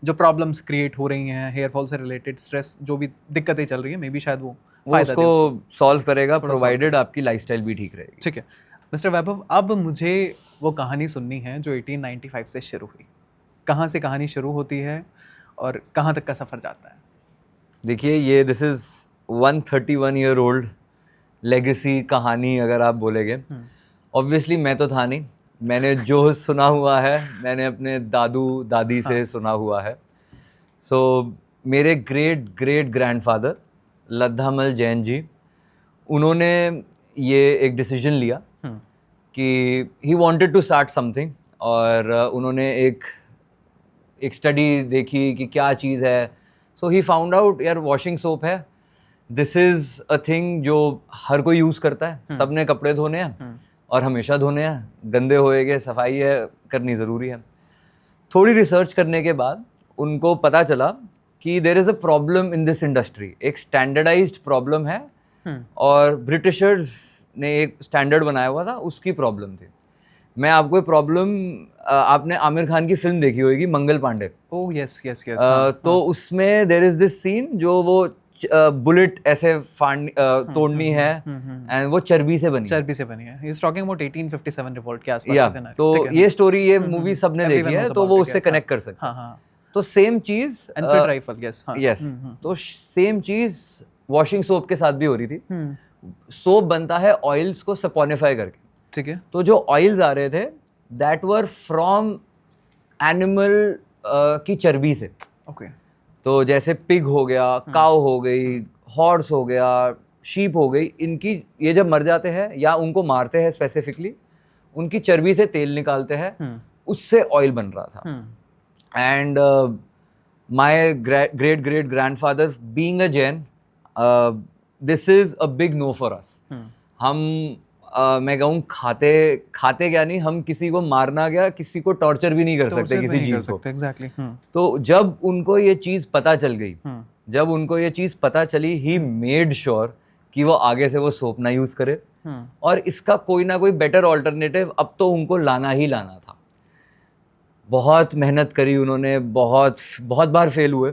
जो प्रॉब्लम्स क्रिएट हो रही हैं, हेयर फॉल से रिलेटेड, स्ट्रेस, जो भी दिक्कतें चल रही हैं, मे बी शायद वो उसको सॉल्व करेगा, प्रोवाइडेड आपकी लाइफस्टाइल भी ठीक रहेगी. ठीक है. मिस्टर वैभव, अब मुझे वो कहानी सुननी है जो 1895 से शुरू हुई. कहाँ से कहानी शुरू होती है और कहाँ तक का सफ़र जाता है? देखिए, ये this is 131 year old legacy कहानी अगर आप बोलेंगे. ऑब्वियसली मैं तो था नहीं, मैंने जो सुना हुआ है मैंने अपने दादू दादी से सुना हुआ है. सो मेरे great great grandfather Laddamal Jain ji, उन्होंने ये एक डिसीजन लिया कि he wanted to start something, और उन्होंने एक स्टडी देखी कि क्या चीज़ है. सो ही फाउंड आउट यार वॉशिंग सोप है, दिस इज़ अ थिंग जो हर कोई यूज़ करता है. सबने कपड़े धोने हैं और हमेशा धोने हैं, गंदे होएंगे, सफाई है करनी ज़रूरी है. थोड़ी रिसर्च करने के बाद उनको पता चला कि there is a problem in this industry, एक स्टैंडर्डाइज्ड प्रॉब्लम है, और ब्रिटिशर्स ने एक स्टैंडर्ड बनाया हुआ था, उसकी प्रॉब्लम थी. मैं आपको ये प्रॉब्लम, आपने आमिर खान की फिल्म देखी होगी Mangal Pandey. Oh yes yes yes. तो उसमें देयर इज दिस सीन जो वो बुलेट ऐसे तोड़नी है, एंड वो चर्बी से बनी है. He is talking about 1857 revolt के आसपास या. ऐसे ना. तो ये स्टोरी, ये मूवी सबने देखी है, तो वो उससे कनेक्ट कर सकते हैं. हाँ. तो सेम चीज एनफील्ड राइफल. यस. यस. तो सेम चीज वॉशिंग सोप के साथ भी हो रही थी. सोप बनता है ऑयल्स को सपोनिफाई करके. ठीक है. तो जो ऑयल्स आ रहे थे दैट वर फ्रॉम एनिमल की चर्बी से. ओके. तो जैसे पिग हो गया, काउ हो गई, हॉर्स हो गया, शीप हो गई, इनकी ये जब मर जाते हैं या उनको मारते हैं स्पेसिफिकली, उनकी चर्बी से तेल निकालते हैं, उससे ऑयल बन रहा था. And my great great grandfather being a Jain, this is a big no for us. हम मैं कहूँ खाते क्या नहीं, हम किसी को मारना क्या, किसी को टॉर्चर भी नहीं कर सकते किसी चीज को. एग्जैक्टली. तो जब उनको ये चीज पता चल गई, जब उनको ये चीज पता चली, ही मेड श्योर कि वो आगे से वो सोप ना यूज करे, और इसका कोई ना कोई बेटर ऑल्टरनेटिव अब तो उनको लाना ही लाना था. बहुत मेहनत करी उन्होंने, बहुत बहुत बार फेल हुए,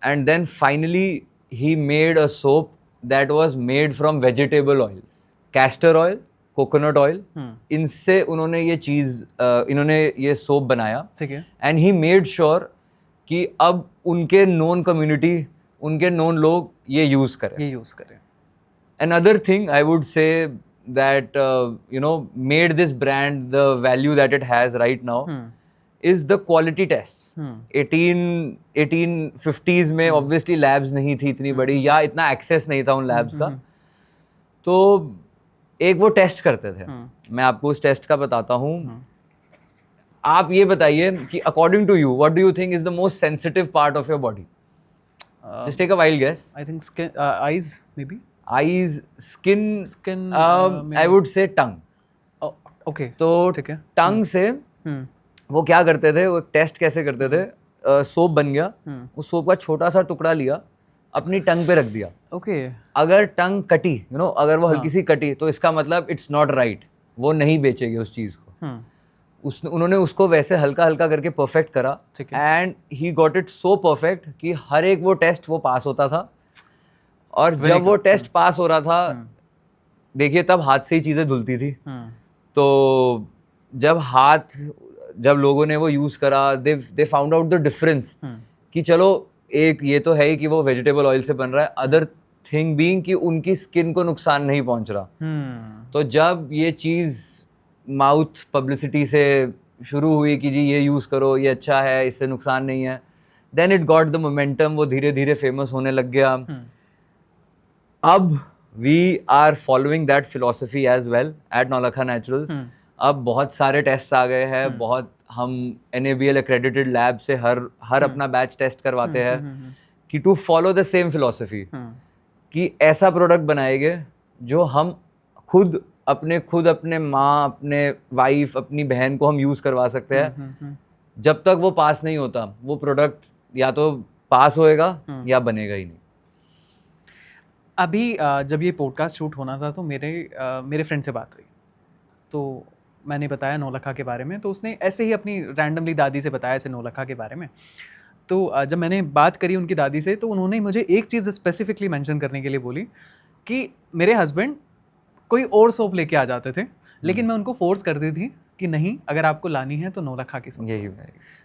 and then finally he made a soap that was made from vegetable oils. Castor oil, coconut oil, इनसे उन्होंने ये चीज़, इन्होंने ये सोप बनाया. ठीक है. एंड ही मेड श्योर कि अब उनके नोन कम्युनिटी, उनके नोन लोग ये यूज़ करें. Another thing I would say that made this brand the value that it has right now is the quality tests. 1850s में obviously labs नहीं थी इतनी बड़ी, या इतना access नहीं था उन labs का. तो एक वो टेस्ट करते थे. मैं आपको उस टेस्ट का बताता हूँ. आप ये बताइए कि according to you what do you think is the most sensitive part of your body? Just take a wild guess. I think eyes, maybe. Eyes, skin, I would say tongue. Okay. तो ठीक है. टंग से वो क्या करते थे, वो test कैसे करते थे, सोप बन गया, उस सोप का छोटा सा टुकड़ा लिया, अपनी टंग पे रख दिया. ओके. अगर टंग कटी, अगर वो हल्की सी कटी, तो इसका मतलब इट्स नॉट राइट, वो नहीं बेचेगी उस चीज को. उन्होंने उसको वैसे हल्का हल्का करके परफेक्ट करा, and he got it so perfect कि हर एक वो टेस्ट वो पास होता था. और जब वो टेस्ट पास हो रहा था, देखिए तब हाथ से ही चीजें धुलती थी. तो जब लोगों ने वो यूज करा, they found out the difference कि चलो एक ये तो है ही कि वो वेजिटेबल ऑयल से बन रहा है, अदर थिंग बीइंग कि उनकी स्किन को नुकसान नहीं पहुंच रहा. तो जब ये चीज़ माउथ पब्लिसिटी से शुरू हुई कि जी ये यूज़ करो, ये अच्छा है, इससे नुकसान नहीं है, then it got the momentum, वो धीरे धीरे फेमस होने लग गया. अब we are following that philosophy as well at Naulakha Naturals. अब बहुत सारे टेस्ट आ गए हैं, बहुत हम NABL accredited लैब से हर अपना बैच टेस्ट करवाते हैं कि to follow the same philosophy, कि ऐसा प्रोडक्ट बनाएंगे जो हम खुद अपने माँ, अपने वाइफ, अपनी बहन को हम यूज़ करवा सकते हैं. जब तक वो पास नहीं होता, वो प्रोडक्ट या तो पास होएगा या बनेगा ही नहीं. अभी जब ये पॉडकास्ट शूट होना था तो मेरे फ्रेंड से बात हुई, तो मैंने बताया नौलखा के बारे में. तो उसने ऐसे ही अपनी रैंडमली दादी से बताया ऐसे नौलखा के बारे में. तो जब मैंने बात करी उनकी दादी से, तो उन्होंने मुझे एक चीज़ स्पेसिफिकली मेंशन करने के लिए बोली कि मेरे हस्बैंड कोई और सोप लेके आ जाते थे, लेकिन मैं उनको फोर्स करती थी कि नहीं, अगर आपको लानी है तो नौलखा की सोप. यही.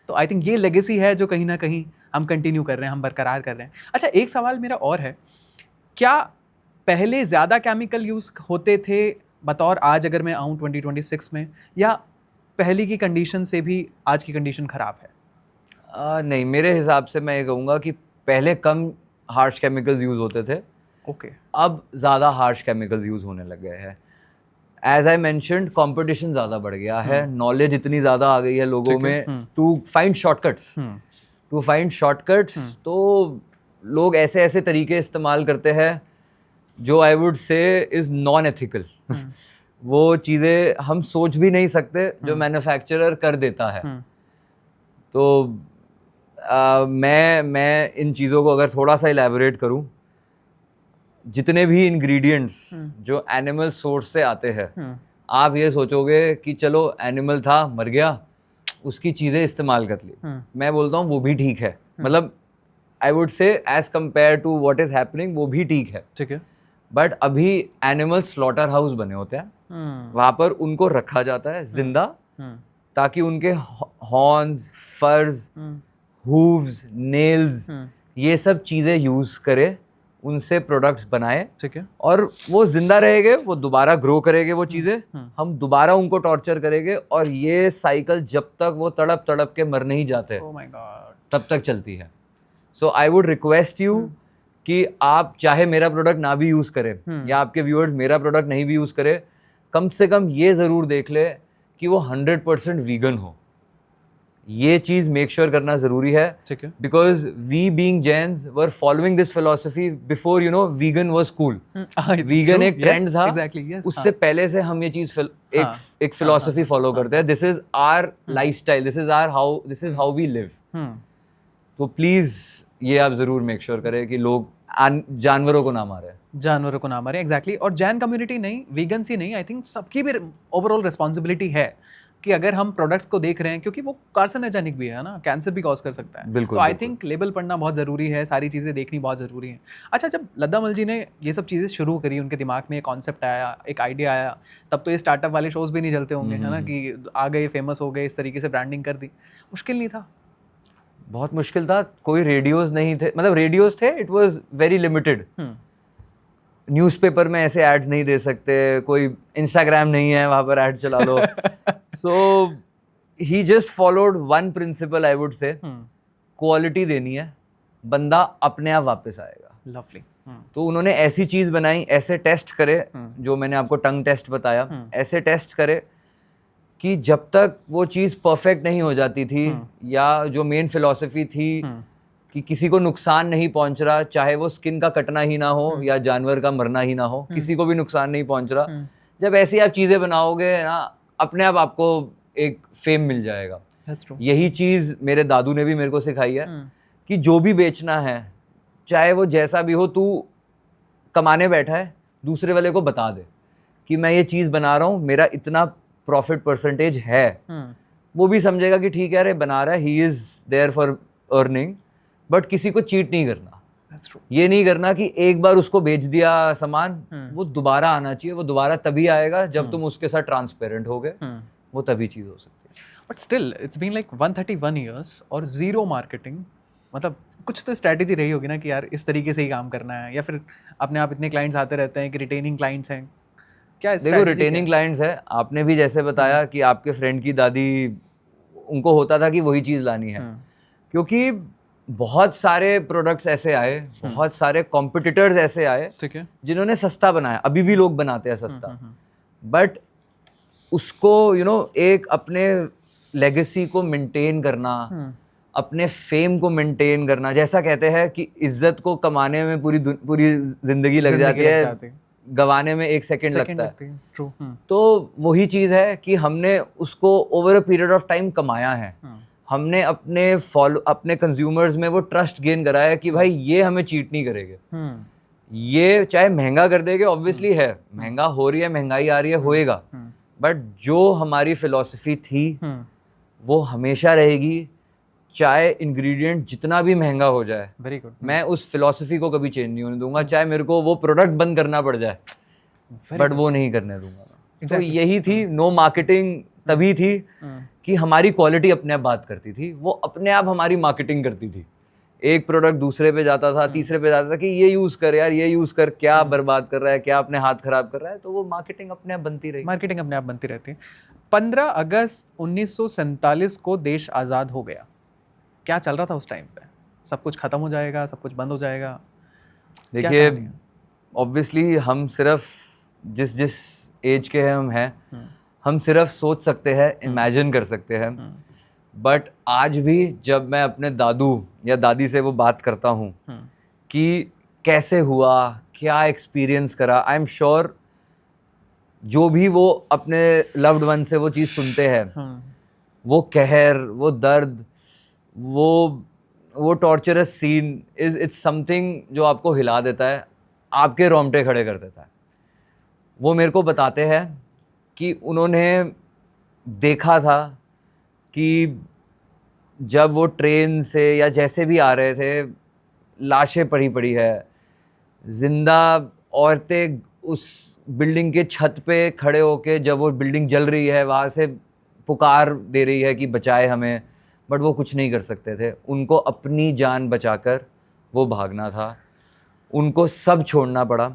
तो आई थिंक ये लेगेसी है जो कहीं ना कहीं हम कंटिन्यू कर रहे हैं, हम बरकरार कर रहे हैं. अच्छा, एक सवाल मेरा और है, क्या पहले ज़्यादा केमिकल यूज़ होते थे बतौर आज अगर मैं आऊँ 2026 में, या पहले की कंडीशन से भी आज की कंडीशन ख़राब है? नहीं, मेरे हिसाब से मैं ये कहूँगा कि पहले कम हार्श केमिकल्स यूज़ होते थे, ओके। अब ज़्यादा हार्श केमिकल्स यूज़ होने लग गए हैं। एज आई मैंशनड, कंपटीशन ज़्यादा बढ़ गया है, नॉलेज इतनी ज़्यादा आ गई है लोगों में टू फाइंड शॉर्टकट्स। तो लोग ऐसे ऐसे तरीके इस्तेमाल करते हैं जो आई वुड से इज़ नॉन एथिकल। वो चीज़ें हम सोच भी नहीं सकते जो मैन्युफैक्चरर कर देता है। तो मैं इन चीज़ों को अगर थोड़ा सा इलेबोरेट करूं, जितने भी इंग्रेडिएंट्स जो एनिमल सोर्स से आते हैं, आप ये सोचोगे कि चलो एनिमल था, मर गया, उसकी चीज़ें इस्तेमाल कर ली। मैं बोलता हूँ वो भी ठीक है, मतलब I would say as compare to what is happening वो भी ठीक है। ठीक है। बट अभी एनिमल स्लॉटर हाउस बने होते हैं, वहाँ पर उनको रखा जाता है जिंदा, ताकि उनके हॉर्न्स, फर्स, हूव्स, नेल्स, ये सब चीज़ें यूज़ करे, उनसे प्रोडक्ट्स बनाए। ठीक है। और वो जिंदा रहेंगे, वो दोबारा ग्रो करेंगे वो चीज़ें, हम दोबारा उनको टॉर्चर करेंगे, और ये साइकिल जब तक वो तड़प तड़प के मर नहीं जाते ओह माय गॉड, तब तक चलती है। सो आई वुड रिक्वेस्ट यू कि आप चाहे मेरा प्रोडक्ट ना भी यूज़ करें या आपके व्यूअर्स मेरा प्रोडक्ट नहीं भी यूज़ करें, कम से कम ये ज़रूर देख ले कि वो 100% वीगन हो। ये चीज़ मेक श्योर करना ज़रूरी है, ठीक है। Because we being Jains were following this philosophy before you know vegan was cool. Vegan एक ट्रेंड था, उससे पहले से हम ये चीज़ एक फिलॉसफी फॉलो करते हैं। This is our lifestyle, this is how we live. तो प्लीज़ ये आप ज़रूर मेक श्योर करें कि लोग जानवरों को ना मारे, जानवरों को ना मारे। एग्जैक्टली। और जैन कम्युनिटी नहीं, वीगन्स ही नहीं, आई थिंक सबकी भी ओवरऑल रिस्पॉन्सिबिलिटी है कि अगर हम प्रोडक्ट्स को देख रहे हैं, क्योंकि वो कार्सिनोजेनिक भी है ना, कैंसर भी कॉज कर सकता है। बिल्कुल, तो आई थिंक लेबल पढ़ना बहुत ज़रूरी है, सारी चीज़ें देखनी बहुत ज़रूरी है। अच्छा, जब लद्दामल जी ने ये सब चीज़ें शुरू करी, उनके दिमाग में एक कॉन्सेप्ट आया, एक आइडिया आया, तब तो ये स्टार्टअप वाले शोज़ भी नहीं चलते होंगे, है ना, कि आ गए, फेमस हो गए, इस तरीके से ब्रांडिंग कर दी। मुश्किल नहीं था? बहुत मुश्किल था। कोई रेडियोज़ नहीं थे, मतलब रेडियोज़ थे, it was very limited. Newspaper में ऐसे एड्स नहीं दे सकते, कोई इंस्टाग्राम नहीं है वहाँ पर ऐड चला लो। So he just followed one principle, I would say, quality देनी है, बंदा अपने आप वापस आएगा। लवली। तो उन्होंने ऐसी चीज़ बनाई, ऐसे टेस्ट करे, जो मैंने आपको टंग टेस्ट बताया, ऐसे टेस्ट करे कि जब तक वो चीज़ परफेक्ट नहीं हो जाती थी, या जो मेन फिलॉसफी थी कि किसी को नुकसान नहीं पहुंच रहा, चाहे वो स्किन का कटना ही ना हो या जानवर का मरना ही ना हो, किसी को भी नुकसान नहीं पहुंच रहा, जब ऐसी आप चीज़ें बनाओगे ना, अपने आप आपको एक फेम मिल जाएगा। यही चीज़ मेरे दादू ने भी मेरे को सिखाई है कि जो भी बेचना है, चाहे वो जैसा भी हो, तू कमाने बैठा है, दूसरे वाले को बता दे कि मैं ये चीज़ बना रहा हूँ, मेरा इतना प्रॉफिट परसेंटेज है। वो भी समझेगा कि ठीक है, अरे बना रहा है, he is there for earning, but किसी को चीट नहीं करना। ये नहीं करना कि एक बार उसको बेच दिया सामान, वो दोबारा आना चाहिए। वो दोबारा तभी आएगा जब तुम उसके साथ ट्रांसपेरेंट हो गए, वो तभी चीज़ हो सकती है। But still it's been like 131 years और ज़ीरो मार्केटिंग। मतलब कुछ तो स्ट्रैटेजी रही होगी ना कि यार इस तरीके से ही काम करना है, या फिर अपने आप इतने क्लाइंट्स आते रहते हैं कि रिटेनिंग क्लाइंट्स हैं? क्या देखो, रिटेनिंग क्लाइंट्स है, आपने भी जैसे बताया कि आपके फ्रेंड की दादी, उनको होता था कि वही चीज़ लानी है, क्योंकि बहुत सारे प्रोडक्ट्स ऐसे आए, बहुत सारे कॉम्पिटिटर्स ऐसे आए, ठीक है, जिन्होंने सस्ता बनाया। अभी भी लोग बनाते हैं सस्ता, बट उसको एक अपने लेगेसी को मेंटेन करना, अपने फेम को मेंटेन करना, जैसा कहते हैं कि इज्जत को कमाने में पूरी जिंदगी लग जाती है, गवाने में 1 सेकंड लगता है। ट्रू। तो वही चीज़ है कि हमने उसको over a period of time कमाया है। हमने अपने कंज्यूमर्स में वो ट्रस्ट गेन करा है कि भाई ये हमें चीट नहीं करेंगे। ये चाहे महंगा कर देंगे, ऑब्वियसली है, महंगा हो रही है, महंगाई आ रही है, होएगा, बट जो हमारी फिलॉसफी थी वो हमेशा रहेगी, चाहे इंग्रेडिएंट जितना भी महंगा हो जाए। Very good. मैं उस फिलॉसफी को कभी चेंज नहीं होने दूंगा, चाहे मेरे को वो प्रोडक्ट बंद करना पड़ जाए, बट वो नहीं करने दूंगा। तो यही थी, नो मार्केटिंग तभी थी कि हमारी क्वालिटी अपने आप बात करती थी, वो अपने आप हमारी मार्केटिंग करती थी एक प्रोडक्ट दूसरे पे जाता था, तीसरे पे जाता था कि ये यूज़ कर यार, ये यूज़ कर, क्या बर्बाद कर रहा है, क्या अपने हाथ खराब कर रहा है। तो वो मार्केटिंग अपने आप बनती रही। मार्केटिंग अपने आप बनती रहती है। 15 अगस्त 1947 को देश आज़ाद हो गया। क्या चल रहा था उस टाइम पे? सब कुछ खत्म हो जाएगा, सब कुछ बंद हो जाएगा? क्या देखिए, कहानी है? ऑब्वियसली हम सिर्फ जिस जिस एज के हैं हम सिर्फ सोच सकते हैं, इमेजिन कर सकते हैं। बट आज भी जब मैं अपने दादू या दादी से वो बात करता हूँ कि कैसे हुआ, क्या एक्सपीरियंस करा, आई एम श्योर जो भी वो अपने लव्ड वन से वो चीज़ सुनते हैं, वो कहर, वो दर्द, वो टॉर्चरस सीन इट्स समथिंग जो आपको हिला देता है, आपके रोंगटे खड़े कर देता है। वो मेरे को बताते हैं कि उन्होंने देखा था कि जब वो ट्रेन से या जैसे भी आ रहे थे, लाशें पड़ी पड़ी है, जिंदा औरतें उस बिल्डिंग के छत पे खड़े होके, जब वो बिल्डिंग जल रही है वहाँ से पुकार दे रही है कि बचाए हमें, बट वो कुछ नहीं कर सकते थे। उनको अपनी जान बचाकर वो भागना था। उनको सब छोड़ना पड़ा,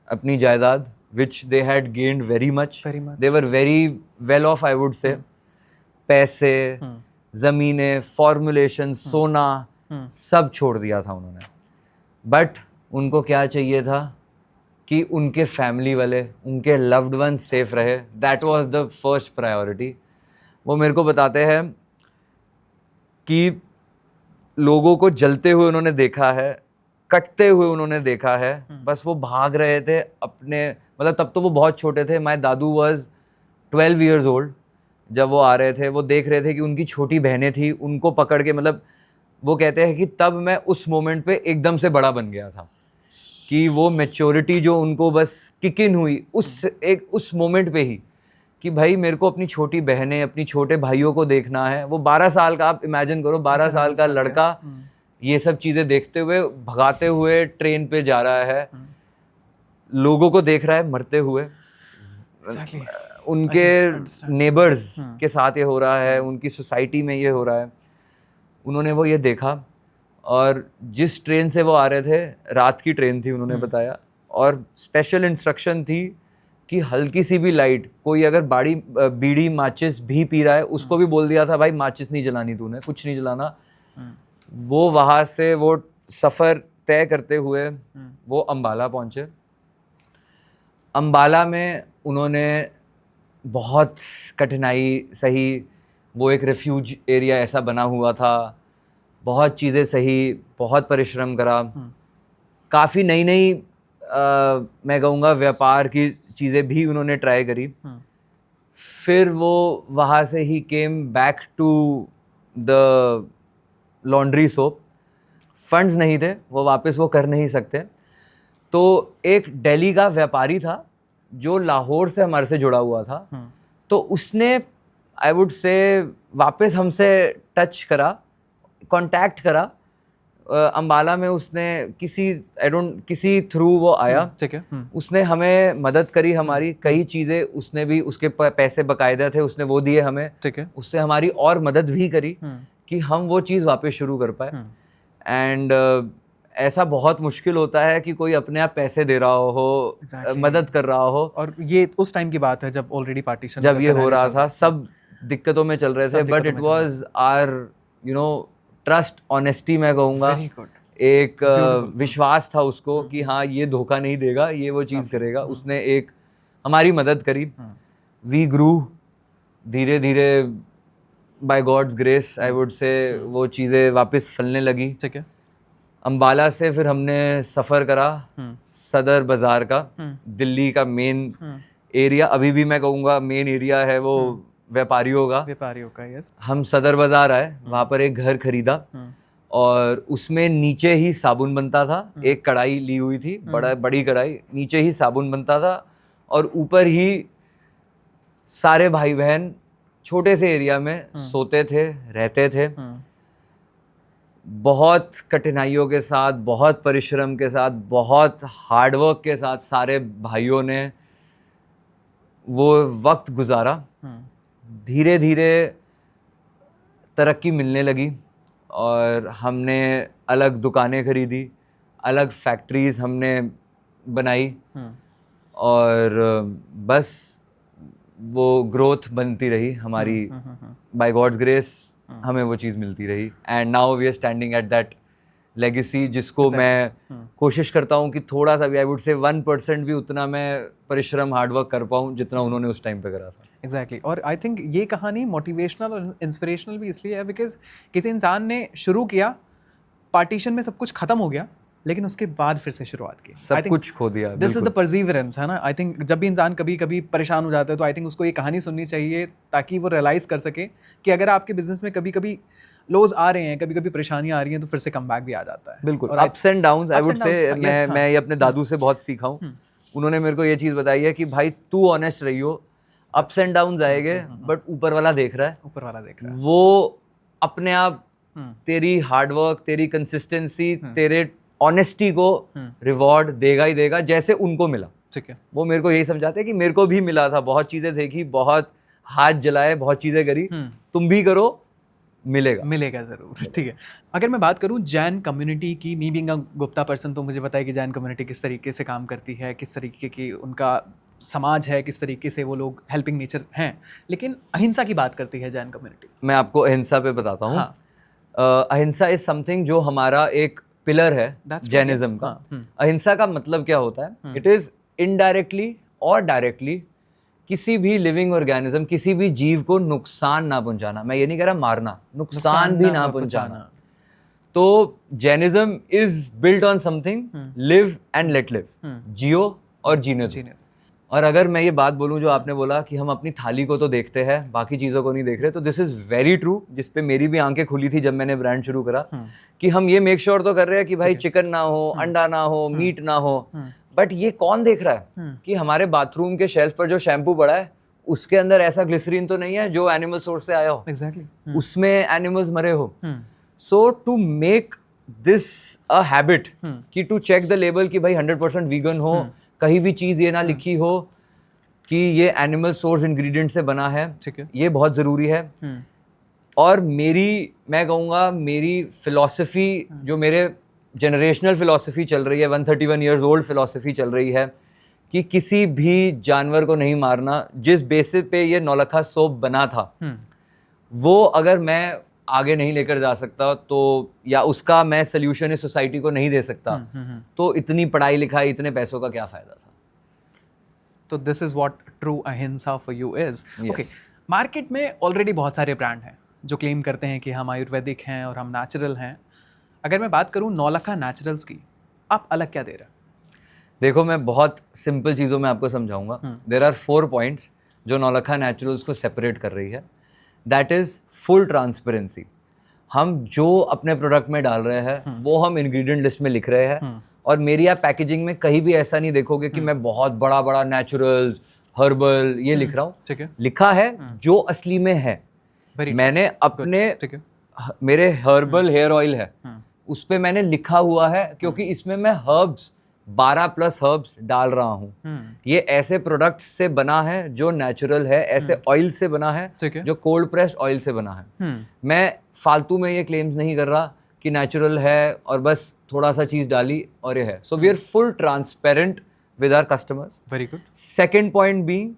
अपनी जायदाद which they had gained very much, they were very well off, I would say, पैसे, ज़मीनें, फॉर्मुलेशन, सोना, सब छोड़ दिया था उन्होंने। बट उनको क्या चाहिए था कि उनके फैमिली वाले, उनके लव्ड वन सेफ रहे। That was the first priority. वो मेरे को बताते हैं कि लोगों को जलते हुए उन्होंने देखा है, कटते हुए उन्होंने देखा है, बस वो भाग रहे थे अपने, मतलब तब तो वो बहुत छोटे थे। My Dadu was 12 years old जब वो आ रहे थे। वो देख रहे थे कि उनकी छोटी बहनें थी, उनको पकड़ के, मतलब वो कहते हैं कि तब मैं उस मोमेंट पे एकदम से बड़ा बन गया था कि वो मैच्योरिटी जो उनको बस किक इन हुई उस मोमेंट पे ही, कि भाई मेरे को अपनी छोटी बहनें, अपनी छोटे भाइयों को देखना है। वो 12 साल का, आप इमेजिन करो, 12 साल का लड़का ये सब चीज़ें देखते हुए, भगाते हुए ट्रेन पे जा रहा है, लोगों को देख रहा है मरते हुए, उनके नेबर्स के साथ ये हो रहा है, उनकी सोसाइटी में ये हो रहा है। उन्होंने वो ये देखा, और जिस ट्रेन से वो आ रहे थे, रात की ट्रेन थी उन्होंने बताया, और स्पेशल इंस्ट्रक्शन थी कि हल्की सी भी लाइट, कोई अगर बीड़ी माचिस भी पी रहा है, उसको भी बोल दिया था भाई माचिस नहीं जलानी, तूने कुछ नहीं जलाना। वो वहाँ से वो सफ़र तय करते हुए वो अम्बाला पहुँचे। अम्बाला में उन्होंने बहुत कठिनाई सही, वो एक रेफ्यूज एरिया ऐसा बना हुआ था, बहुत चीज़ें सही, बहुत परिश्रम करा, काफ़ी नई नई मैं कहूँगा व्यापार की चीज़ें भी उन्होंने ट्राई करी। फिर वो वहाँ से ही came back to the laundry soap. Funds नहीं थे, वो वापस वो कर नहीं सकते। तो एक दिल्ली का व्यापारी था जो लाहौर से हमारे से जुड़ा हुआ था, तो उसने, आई वुड से, वापस हमसे टच करा, कांटेक्ट करा। अम्बाला में उसने किसी थ्रू वो आया, ठीक है। उसने हमें मदद करी, हमारी कई चीज़ें, उसने भी, उसके पैसे बकायदा थे, उसने वो दिए हमें, ठीक है। उसने हमारी और मदद भी करी कि हम वो चीज़ वापस शुरू कर पाए। एंड ऐसा बहुत मुश्किल होता है कि कोई अपने आप पैसे दे रहा हो, मदद कर रहा हो। और ये उस टाइम की बात है जब ऑलरेडी पार्टीशन, जब ये हो रहा था, सब दिक्कतों में चल रहे थे, but it was our trust, honesty, मैं कहूँगा, एक विश्वास था उसको कि हाँ ये धोखा नहीं देगा, ये वो चीज़ करेगा। उसने एक हमारी मदद करी। वी ग्रू धीरे धीरे, by God's grace, I would say, वो चीज़ें वापस फलने लगी। ठीक है। अम्बाला से फिर हमने सफ़र करा सदर बाज़ार का, दिल्ली का मेन एरिया, अभी भी मैं कहूँगा मेन एरिया है वो व्यापारियों का। यस। हम सदर बाज़ार आए, वहाँ पर एक घर खरीदा, और उसमें नीचे ही साबुन बनता था। एक कढ़ाई ली हुई थी, बड़ी कढ़ाई, नीचे ही साबुन बनता था, और ऊपर ही सारे भाई बहन छोटे से एरिया में सोते थे, रहते थे। बहुत कठिनाइयों के साथ, बहुत परिश्रम के साथ, बहुत हार्डवर्क के साथ सारे भाइयों ने वो वक्त गुजारा। धीरे धीरे तरक्की मिलने लगी, और हमने अलग दुकानें खरीदी, अलग फैक्ट्रीज हमने बनाई और बस वो ग्रोथ बनती रही हमारी, बाय गॉड्स ग्रेस हमें वो चीज़ मिलती रही and now we are standing at that legacy जिसको मैं कोशिश करता हूँ कि थोड़ा सा भी, आई वुड से 1% भी उतना मैं परिश्रम हार्डवर्क कर पाऊँ जितना उन्होंने उस टाइम पे करा था। एग्जैक्टली और आई थिंक ये कहानी मोटिवेशनल और इंस्पिरेशनल भी इसलिए है बिकॉज किसी इंसान ने शुरू किया, पार्टीशन में सब कुछ खत्म हो गया, लेकिन उसके बाद फिर से शुरुआत की, सब कुछ खो दिया। दिस इज द परसिवरेंस, है ना। आई थिंक जब भी इंसान कभी कभी परेशान हो जाता है तो आई थिंक उसको ये कहानी सुननी चाहिए ताकि वो रियलाइज कर सके कि अगर आपके बिजनेस में कभी कभी लोज आ रहे हैं, कभी कभी परेशानियां आ रही हैं, तो फिर से कम बैक भी आ जाता है। बिल्कुल, ups and downs I would से मैं ये अपने दादू से बहुत सीखा हूँ। उन्होंने मेरे को ये चीज़ बताई है कि भाई तू ऑनेस्ट रहियो, अप्स एंड डाउन्स आएंगे बट ऊपर वाला देख रहा है, वो अपने आप तेरी हार्डवर्क, तेरी कंसिस्टेंसी, तेरे ऑनेस्टी को रिवॉर्ड देगा ही देगा जैसे उनको मिला। ठीक है, वो मेरे को यही समझाते हैं कि मेरे को भी मिला था, बहुत चीज़ें देखी, बहुत हाथ जलाए, बहुत चीज़ें करी, तुम भी करो, मिलेगा ज़रूर। ठीक है, अगर मैं बात करूं जैन कम्युनिटी की, me being a Gupta person, तो मुझे पता है कि जैन कम्युनिटी किस तरीके से काम करती है, किस तरीके की उनका समाज है, किस तरीके से वो लोग हेल्पिंग नेचर हैं, लेकिन अहिंसा की बात करती है जैन कम्युनिटी। मैं आपको अहिंसा पे बताता हूँ। अहिंसा इज समथिंग जो हमारा एक पिलर है जैनिज्म का। अहिंसा का मतलब क्या होता है? इट इज इनडायरेक्टली और डायरेक्टली किसी भी लिविंग ऑर्गेनिज्म, किसी भी जीव को नुकसान ना पहुंचाना। मैं ये नहीं कह रहा मारना, नुकसान भी ना पहुंचाना। तो Jainism is built on something, live and let live, जियो और जीने दो। और अगर मैं ये बात बोलूं जो आपने बोला कि हम अपनी थाली को तो देखते हैं, बाकी चीज़ों को नहीं देख रहे, तो दिस इज़ वेरी ट्रू, जिस पे मेरी भी आंखें खुली थी जब मैंने ब्रांड शुरू करा कि हम ये मेक श्योर तो कर रहे हैं कि भाई चिकन ना हो, अंडा ना हो, मीट ना हो, बट ये कौन देख रहा है कि हमारे बाथरूम के शेल्फ पर जो शैम्पू पड़ा है उसके अंदर ऐसा ग्लिसरीन तो नहीं है जो एनिमल सोर्स से आया हो, उसमें एनिमल्स मरे हो। So to make this a habit कि टू चेक द लेबल कि भाई 100% वीगन हो, कहीं भी चीज़ ये ना लिखी हो कि ये एनिमल सोर्स इंग्रेडिएंट से बना है, ये बहुत ज़रूरी है। और मैं कहूँगा मेरी फिलॉसफी, जो मेरे जनरेशनल फिलॉसफी चल रही है, 131 ईयर्स ओल्ड फिलॉसफी चल रही है कि किसी भी जानवर को नहीं मारना। जिस बेसिस पे ये नौलखा सोप बना था, वो अगर मैं आगे नहीं लेकर जा सकता तो, या उसका मैं सल्यूशन इस सोसाइटी को नहीं दे सकता, तो इतनी पढ़ाई लिखाई, इतने पैसों का क्या फ़ायदा था। तो दिस इज़ व्हाट ट्रू अहिंसा for you is. Okay, market में ऑलरेडी बहुत सारे ब्रांड हैं जो क्लेम करते हैं कि हम आयुर्वेदिक हैं और हम नेचुरल हैं। अगर मैं बात करूं नौलखा नेचुरल्स की, आप अलग क्या दे रहे हैं? देखो, मैं बहुत सिंपल चीज़ों में आपको समझाऊंगा। देयर आर 4 पॉइंट्स जो नौलखा नेचुरल्स को सेपरेट कर रही है। That is full transparency. हम जो अपने प्रोडक्ट में डाल रहे हैं वो हम इंग्रेडिएंट लिस्ट में लिख रहे हैं, और मेरी आप पैकेजिंग में कहीं भी ऐसा नहीं देखोगे कि मैं बहुत बड़ा बड़ा नेचुरल्स, हर्बल ये लिख रहा हूँ। ठीक है, लिखा है जो असली में है। मैंने अपने मेरे हर्बल हेयर ऑयल है, उस पे मैंने लिखा हुआ है क्योंकि इसमें मैं हर्ब्स 12+ हर्ब्स डाल रहा हूँ। ये ऐसे प्रोडक्ट्स से बना है जो नेचुरल है, ऐसे ऑयल से बना है जो कोल्ड प्रेस्ड ऑयल से बना है। मैं फालतू में ये क्लेम्स नहीं कर रहा कि नेचुरल है और बस थोड़ा सा चीज़ डाली और ये है। So we are full transparent with our customers. Very good. Second point being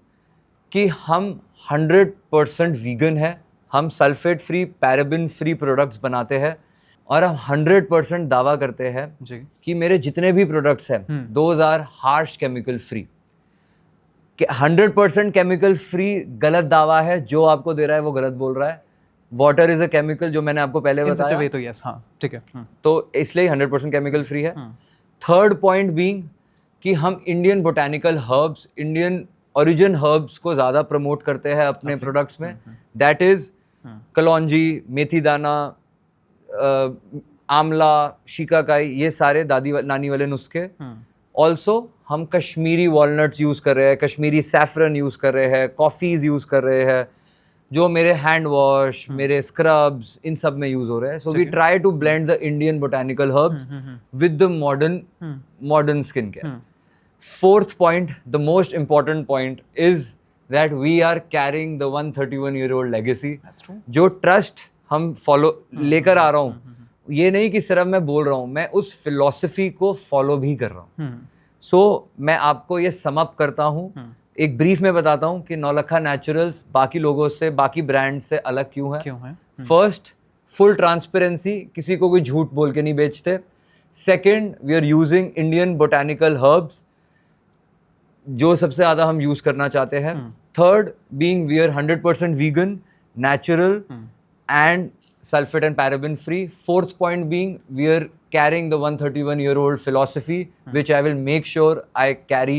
कि हम 100% वीगन है, हम sulphate free, paraben free products बनाते हैं, और हम 100% दावा करते हैं कि मेरे जितने भी प्रोडक्ट्स हैं those are harsh chemical free. 100% chemical free गलत दावा है, जो आपको दे रहा है वो गलत बोल रहा है। वाटर इज अ केमिकल, जो मैंने आपको पहले बताया, तो यस, हाँ, ठीक है। तो इसलिए 100% केमिकल फ्री है। थर्ड पॉइंट बीइंग कि हम Indian botanical herbs, Indian origin herbs को ज़्यादा प्रमोट करते हैं अपने प्रोडक्ट्स में। दैट इज कलौंजी, मेथी दाना, आंवला, शिकाकाई, ये सारे दादी नानी वाले नुस्खे। ऑल्सो हम कश्मीरी वॉलनट्स यूज़ कर रहे हैं, कश्मीरी सैफरन यूज़ कर रहे हैं, कॉफ़ीज़ यूज़ कर रहे हैं, जो मेरे हैंड वॉश, मेरे स्क्रब्स, इन सब में यूज़ हो रहे हैं। So we try to blend the Indian botanical herbs with the modern skin care. Fourth point, the most important point, is that we are carrying the 131-year-old legacy. जो trust हम follow लेकर आ रहा हूँ, ये नहीं कि सिर्फ मैं बोल रहा हूँ, मैं उस फिलॉसफी को फॉलो भी कर रहा हूँ। सो मैं आपको ये सम अप करता हूँ, एक ब्रीफ में बताता हूँ कि नौलखा नेचुरल्स बाकी लोगों से, बाकी ब्रांड से अलग क्यों है। फर्स्ट, फुल ट्रांसपेरेंसी, किसी को कोई झूठ बोल के नहीं बेचते। Second, we are using Indian botanical herbs, जो सबसे ज़्यादा हम यूज़ करना चाहते हैं। Third, being we are 100% vegan, natural and sulfate and paraben free. Fourth point being, we are carrying the 131-year-old philosophy, which I will make sure I carry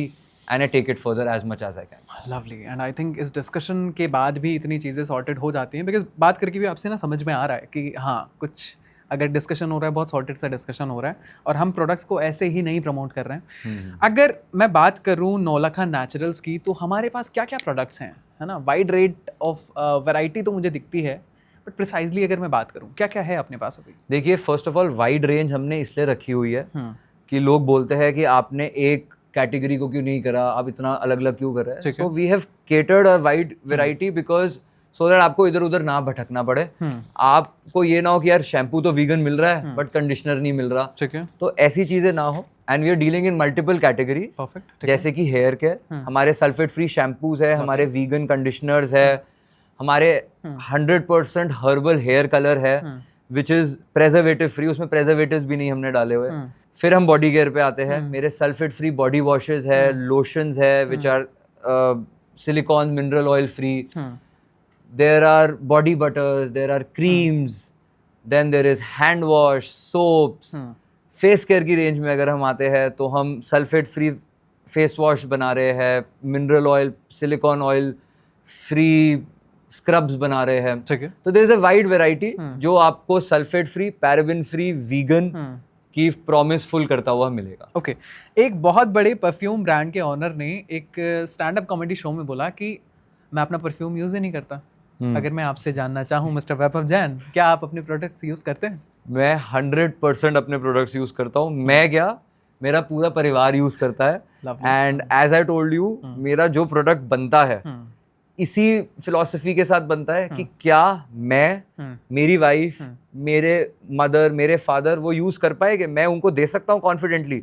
and I take it further as much as I can. Lovely. And I think इस discussion के बाद भी इतनी चीज़ें sorted हो जाती हैं, because बात करके भी आपसे ना समझ में आ रहा है कि हाँ, कुछ अगर डिस्कशन हो रहा है, बहुत सॉर्टेड सा डिस्कशन हो रहा है और हम प्रोडक्ट्स को ऐसे ही नहीं प्रमोट कर रहे हैं। अगर मैं बात करूँ नौलखा नेचुरल्स की, तो हमारे पास क्या क्या प्रोडक्ट्स हैं, है ना? वाइड रेट ऑफ वैरायटी तो मुझे दिखती है, बट प्रिसाइजली अगर मैं बात करूं, क्या क्या है अपने पास अभी? देखिए, first of all wide range हमने इसलिए रखी हुई है कि लोग बोलते हैं कि आपने एक कैटेगरी को क्यों नहीं करा, आप इतना अलग अलग क्यों कर रहे हैं। So we have catered a wide variety because so that आपको इधर उधर ना भटकना पड़े। आपको ये ना हो कि यार शैम्पू तो वीगन मिल रहा है बट कंडीशनर नहीं मिल रहा, ठीक है, तो ऐसी चीजें ना हो। And we are dealing in multiple categories, जैसे कि हेयर केयर, हमारे सल्फेट फ्री शैम्पूज है, हमारे वीगन कंडीशनर्स है, हमारे 100% हर्बल हेयर कलर है विच इज प्रेजर्वेटिव फ्री, उसमें प्रेजर्वेटिव्स भी नहीं हमने डाले हुए। फिर हम बॉडी केयर पे आते हैं, मेरे सल्फेट फ्री बॉडी वॉशेस है, लोशंस है which are silicone mineral oil free, there are body butters, there are creams, then there is hand wash, soaps. Face care की रेंज में अगर हम आते हैं तो हम सल्फेट फ्री फेस वॉश बना रहे हैं, mineral oil, silicone oil free scrubs बना रहे हैं, ठीक है। तो there is a wide variety जो आपको sulphate free, paraben free, vegan की प्रॉमिस फुल करता हुआ मिलेगा। ओके, एक बहुत बड़े परफ्यूम ब्रांड के ऑनर ने एक स्टैंड अप कॉमेडी शो में बोला कि मैं अपना परफ्यूम यूज ही नहीं करता। अगर मैं आपसे जानना चाहूँ मिस्टर वैभव जैन, क्या आप अपने प्रोडक्ट्स यूज करते हैं? मैं 100% अपने प्रोडक्ट्स यूज करता हूँ। मैं क्या, मेरा पूरा परिवार यूज करता है। And as I told you, मेरा जो प्रोडक्ट बनता है इसी फिलॉसफी के साथ बनता है कि क्या मैं, मेरी वाइफ, मेरे मदर, मेरे फादर वो यूज कर पाएंगे, मैं उनको दे सकता हूँ कॉन्फिडेंटली।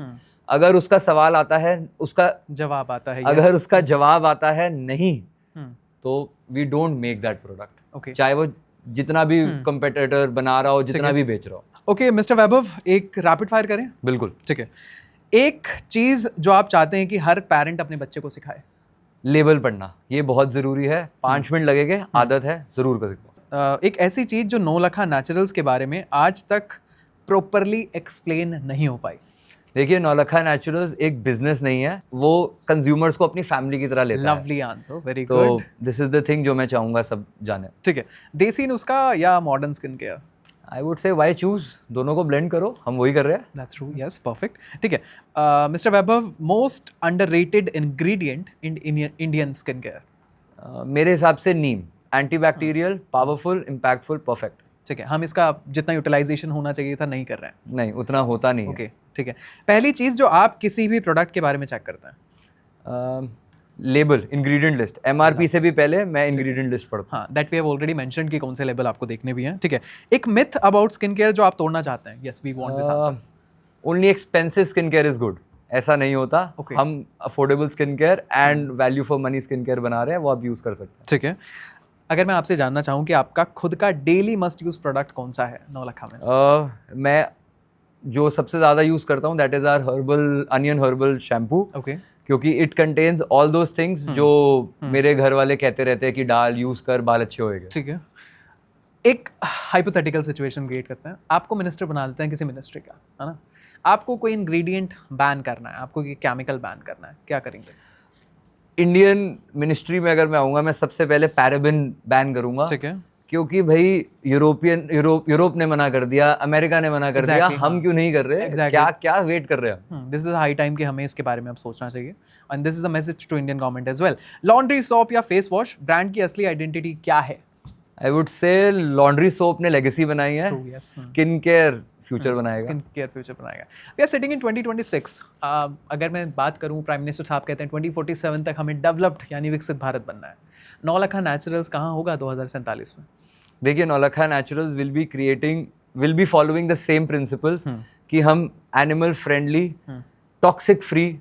अगर उसका सवाल आता है, उसका जवाब आता है, अगर उसका जवाब आता है नहीं, तो we don't make that product, चाहे वो जितना भी कंपेटिटर बना रहा हो, जितना भी बेच रहा हो। ओके मिस्टर वैभव, एक रैपिड फायर करें? बिल्कुल, ठीक है। एक चीज जो आप चाहते हैं कि हर पेरेंट अपने बच्चे को सिखाए? लेबल पढ़ना, ये बहुत ज़रूरी है। 5 मिनट लगेंगे, आदत है, ज़रूर करें। एक ऐसी चीज़ जो नौलखा नेचुरल्स के बारे में आज तक प्रॉपरली एक्सप्लेन नहीं हो पाई? देखिए, नौलखा नेचुरल्स एक बिजनेस नहीं है, वो कंज्यूमर्स को अपनी फैमिली की तरह लेता है। Lovely answer, very good. तो दिस इज द थिंग जो मैं चाहूँगा सब जाने। ठीक है, देसी नुस्खा या modern skin care? I would say why choose, दोनों को ब्लेंड करो, हम वही कर रहे हैं। That's true, yes, perfect. ठीक है, mister Vaibhav, most underrated ingredient in Indian skin care? मेरे हिसाब से neem, antibacterial, powerful, impactful, perfect. ठीक है, हम इसका जितना यूटिलाइजेशन होना चाहिए था नहीं कर रहे हैं। नहीं, उतना होता नहीं। ओके, ठीक है। पहली चीज़ जो आप किसी भी प्रोडक्ट के बारे में चेक करते हैं? Label, ingredient list. एमआरपी से भी पहले मैं इंग्रेडिएंट लिस्ट पढ़ता हूँ। हाँ, that we have already mentioned कि कौन से लेबल आपको देखने भी हैं। ठीक है, एक मिथ अबाउट स्किन केयर जो आप तोड़ना चाहते हैं? Yes, we want this answer. Only expensive skin care is good, ऐसा नहीं होता। हम affordable skin care and value for money skin care बना रहे हैं, वो आप यूज कर सकते हैं। ठीक है, अगर मैं आपसे जानना चाहूँ कि आपका खुद का डेली मस्ट यूज प्रोडक्ट कौन सा है नौलखा में से? मैं जो सबसे ज़्यादा यूज़ करता हूँ that is our herbal onion herbal shampoo. Okay, क्योंकि it contains all those things जो मेरे घर वाले कहते रहते हैं कि डाल, यूज़ कर, बाल अच्छे होएंगे। ठीक है, एक हाइपोथेटिकल सिचुएशन क्रिएट करते हैं, आपको मिनिस्टर बना देते हैं किसी मिनिस्ट्री का, है ना? आपको कोई इंग्रेडिएंट बैन करना है, आपको कोई केमिकल बैन करना है, क्या करेंगे? इंडियन मिनिस्ट्री में अगर मैं आऊँगा, मैं सबसे पहले पैराबेन बैन करूँगा। ठीक है, क्योंकि भाई यूरोप ने मना कर दिया, अमेरिका ने मना कर दिया, हम क्यों नहीं कर रहे? क्या वेट कर रहे हैं? दिस इज हाई टाइम कि हमें इसके बारे में अब सोचना चाहिए, and this is a message to Indian government as well. Laundry soap या फेस वॉश, ब्रांड की असली आइडेंटिटी क्या है? I would say laundry soap ने लेगेसी बनाई है, स्किन केयर फ्यूचर बनाएगा। स्किन केयर फ्यूचर बनाएगा। We are sitting in 2026। अगर मैं बात करूं, प्राइम मिनिस्टर साहब कहते हैं 2047 तक हमें डेवलप्ड यानी विकसित भारत बनना है। नौलखा नेचुरल्स कहाँ होगा 2047 में? देखिए Naulakha naturals will be following the same principles कि हम animal friendly, toxic free,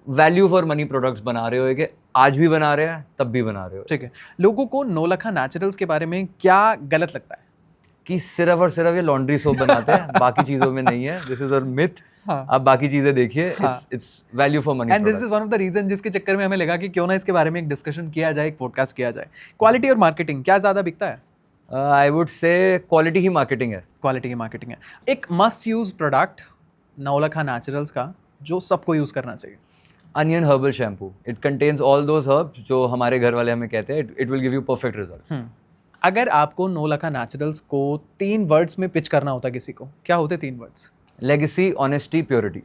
value for money products बना रहे हो, कि आज भी बना रहे हैं तब भी बना रहे हो। ठीक है, लोगों को नौलखा नेचुरल्स के बारे में क्या गलत लगता है? कि सिर्फ और सिर्फ ये लॉन्ड्री सोप बनाते हैं, बाकी चीजों में नहीं है। This is a myth. हाँ. आप बाकी चीजें देखिए, it's value for money. And this is one of the reason जिसके चक्कर में हमें लगा कि क्यों ना इसके बारे में एक डिस्कशन किया जाए, एक पॉडकास्ट किया जाए। क्वालिटी और मार्केटिंग क्या ज्यादा बिकता है? I would say quality he marketing है। क्वालिटी की मार्केटिंग है। एक must use product Naulakha naturals का जो सबको यूज करना चाहिए। Onion herbal shampoo, it contains all those herbs जो हमारे घर वाले हमें कहते हैं। It will give you perfect results. अगर आपको नौलखा नेचुरल्स को 3 वर्ड्स में पिच करना होता किसी को, क्या होते 3 words? Legacy, honesty, purity.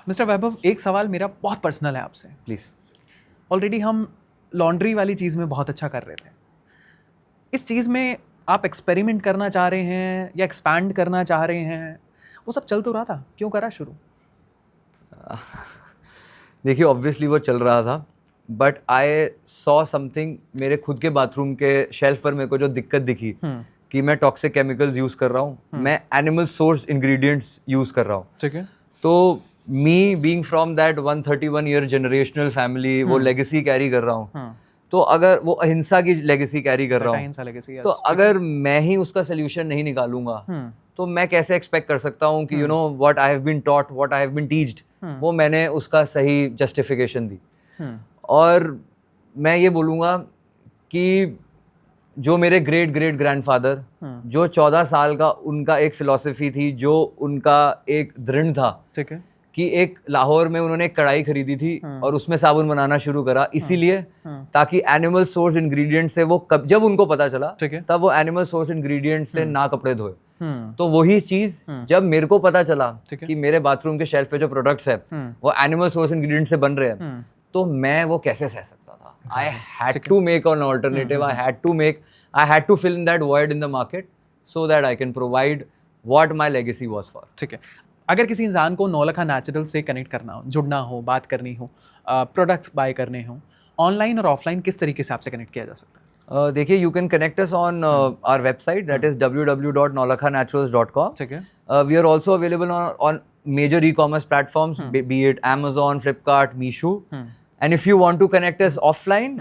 Mister Vaibhav, एक सवाल मेरा बहुत पर्सनल है आपसे। प्लीज। ऑलरेडी हम लॉन्ड्री वाली चीज़ में बहुत अच्छा कर रहे थे। इस चीज़ में आप एक्सपेरिमेंट करना चाह रहे हैं या एक्सपैंड करना चाह रहे हैं? वो सब चल तो रहा था, क्यों करा शुरू? देखिए ऑब्वियसली वो चल रहा था, बट आई सॉ समथिंग मेरे खुद के बाथरूम के शेल्फ पर। मेरे को जो दिक्कत दिखी कि मैं टॉक्सिक केमिकल्स यूज़ कर रहा हूँ, मैं एनिमल सोर्स इंग्रेडिएंट्स यूज़ कर रहा हूँ। ठीक है। तो me being from that 131 year generational family, वो लेगेसी कैरी कर रहा हूँ। तो अगर वो अहिंसा की लेगेसी कैरी कर रहा हूँ, तो अगर मैं ही उसका सोल्यूशन नहीं निकालूंगा तो मैं कैसे एक्सपेक्ट कर सकता हूँ कि you know what I have been taught, what I have been teached, वो मैंने उसका सही जस्टिफिकेशन दी। और मैं ये बोलूँगा कि जो मेरे ग्रेट ग्रेट ग्रैंडफादर, जो 14 साल का उनका एक फिलॉसफी थी, जो उनका एक दृढ़ था, ठीक है, कि एक लाहौर में उन्होंने एक कढ़ाई खरीदी थी और उसमें साबुन बनाना शुरू करा, इसीलिए ताकि एनिमल सोर्स इंग्रेडिएंट से वो जब उनको पता चला तब वो एनिमल सोर्स इंग्रेडिएंट से ना कपड़े धोए। तो वही चीज जब मेरे को पता चला कि मेरे बाथरूम के शेल्फ पे जो प्रोडक्ट्स है वो एनिमल सोर्स इंग्रेडिएंट से बन रहे हैं, तो मैं वो कैसे सह सकता था। I had to make an alternative, I had to fill in that void in the market so that I can provide what my legacy was for. ठीक है। अगर किसी इंसान को नौलखा नेचुरल से कनेक्ट करना हो, जुड़ना हो, बात करनी हो, प्रोडक्ट्स बाय करने हो, ऑनलाइन और ऑफलाइन किस तरीके से आपसे कनेक्ट किया जा सकता है? देखिए you can connect us on our website, that is www.nolakhaнаturals.com. ठीक है। We are also available on major e-commerce platforms, be it Amazon, Flipkart, Meesho. And if you want to connect us offline,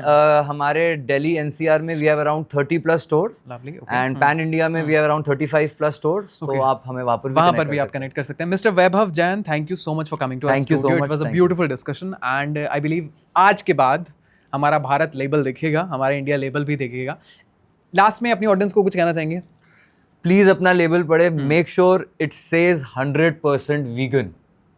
हमारे Delhi NCR में we have around 30 plus stores. Lovely. Okay. And Pan India में we have around 35 plus stores. तो आप हमें वहाँ पर भी आप कनेक्ट कर सकते हैं। Mister Vaibhav Jain, thank you so much for coming to our studio. It was a beautiful discussion and I believe आज के बाद हमारा भारत लेबल देखेगा, हमारा इंडिया लेबल भी देखेगा। लास्ट में अपनी ऑडियंस को कुछ कहना चाहेंगे? प्लीज अपना लेबल पढ़े, make sure it says 100% vegan.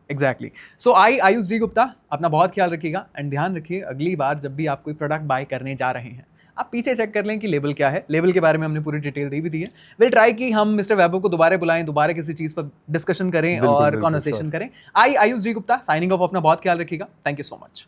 Exactly. So Ayush D Gupta, अपना बहुत ख्याल रखिएगा एंड ध्यान रखिए अगली बार जब भी आप कोई प्रोडक्ट बाय करने जा रहे हैं, आप पीछे चेक कर लें कि लेबल क्या है। लेबल के बारे में हमने पूरी डिटेल दी भी दी है। विल ट्राई कि हम मिस्टर वैभव को दोबारा बुलाएं, दोबारा किसी चीज़ पर डिस्कशन करें और कॉन्वर्सेशन करें। Ayush D Gupta signing off, अपना बहुत ख्याल रखिएगा। Thank you so much.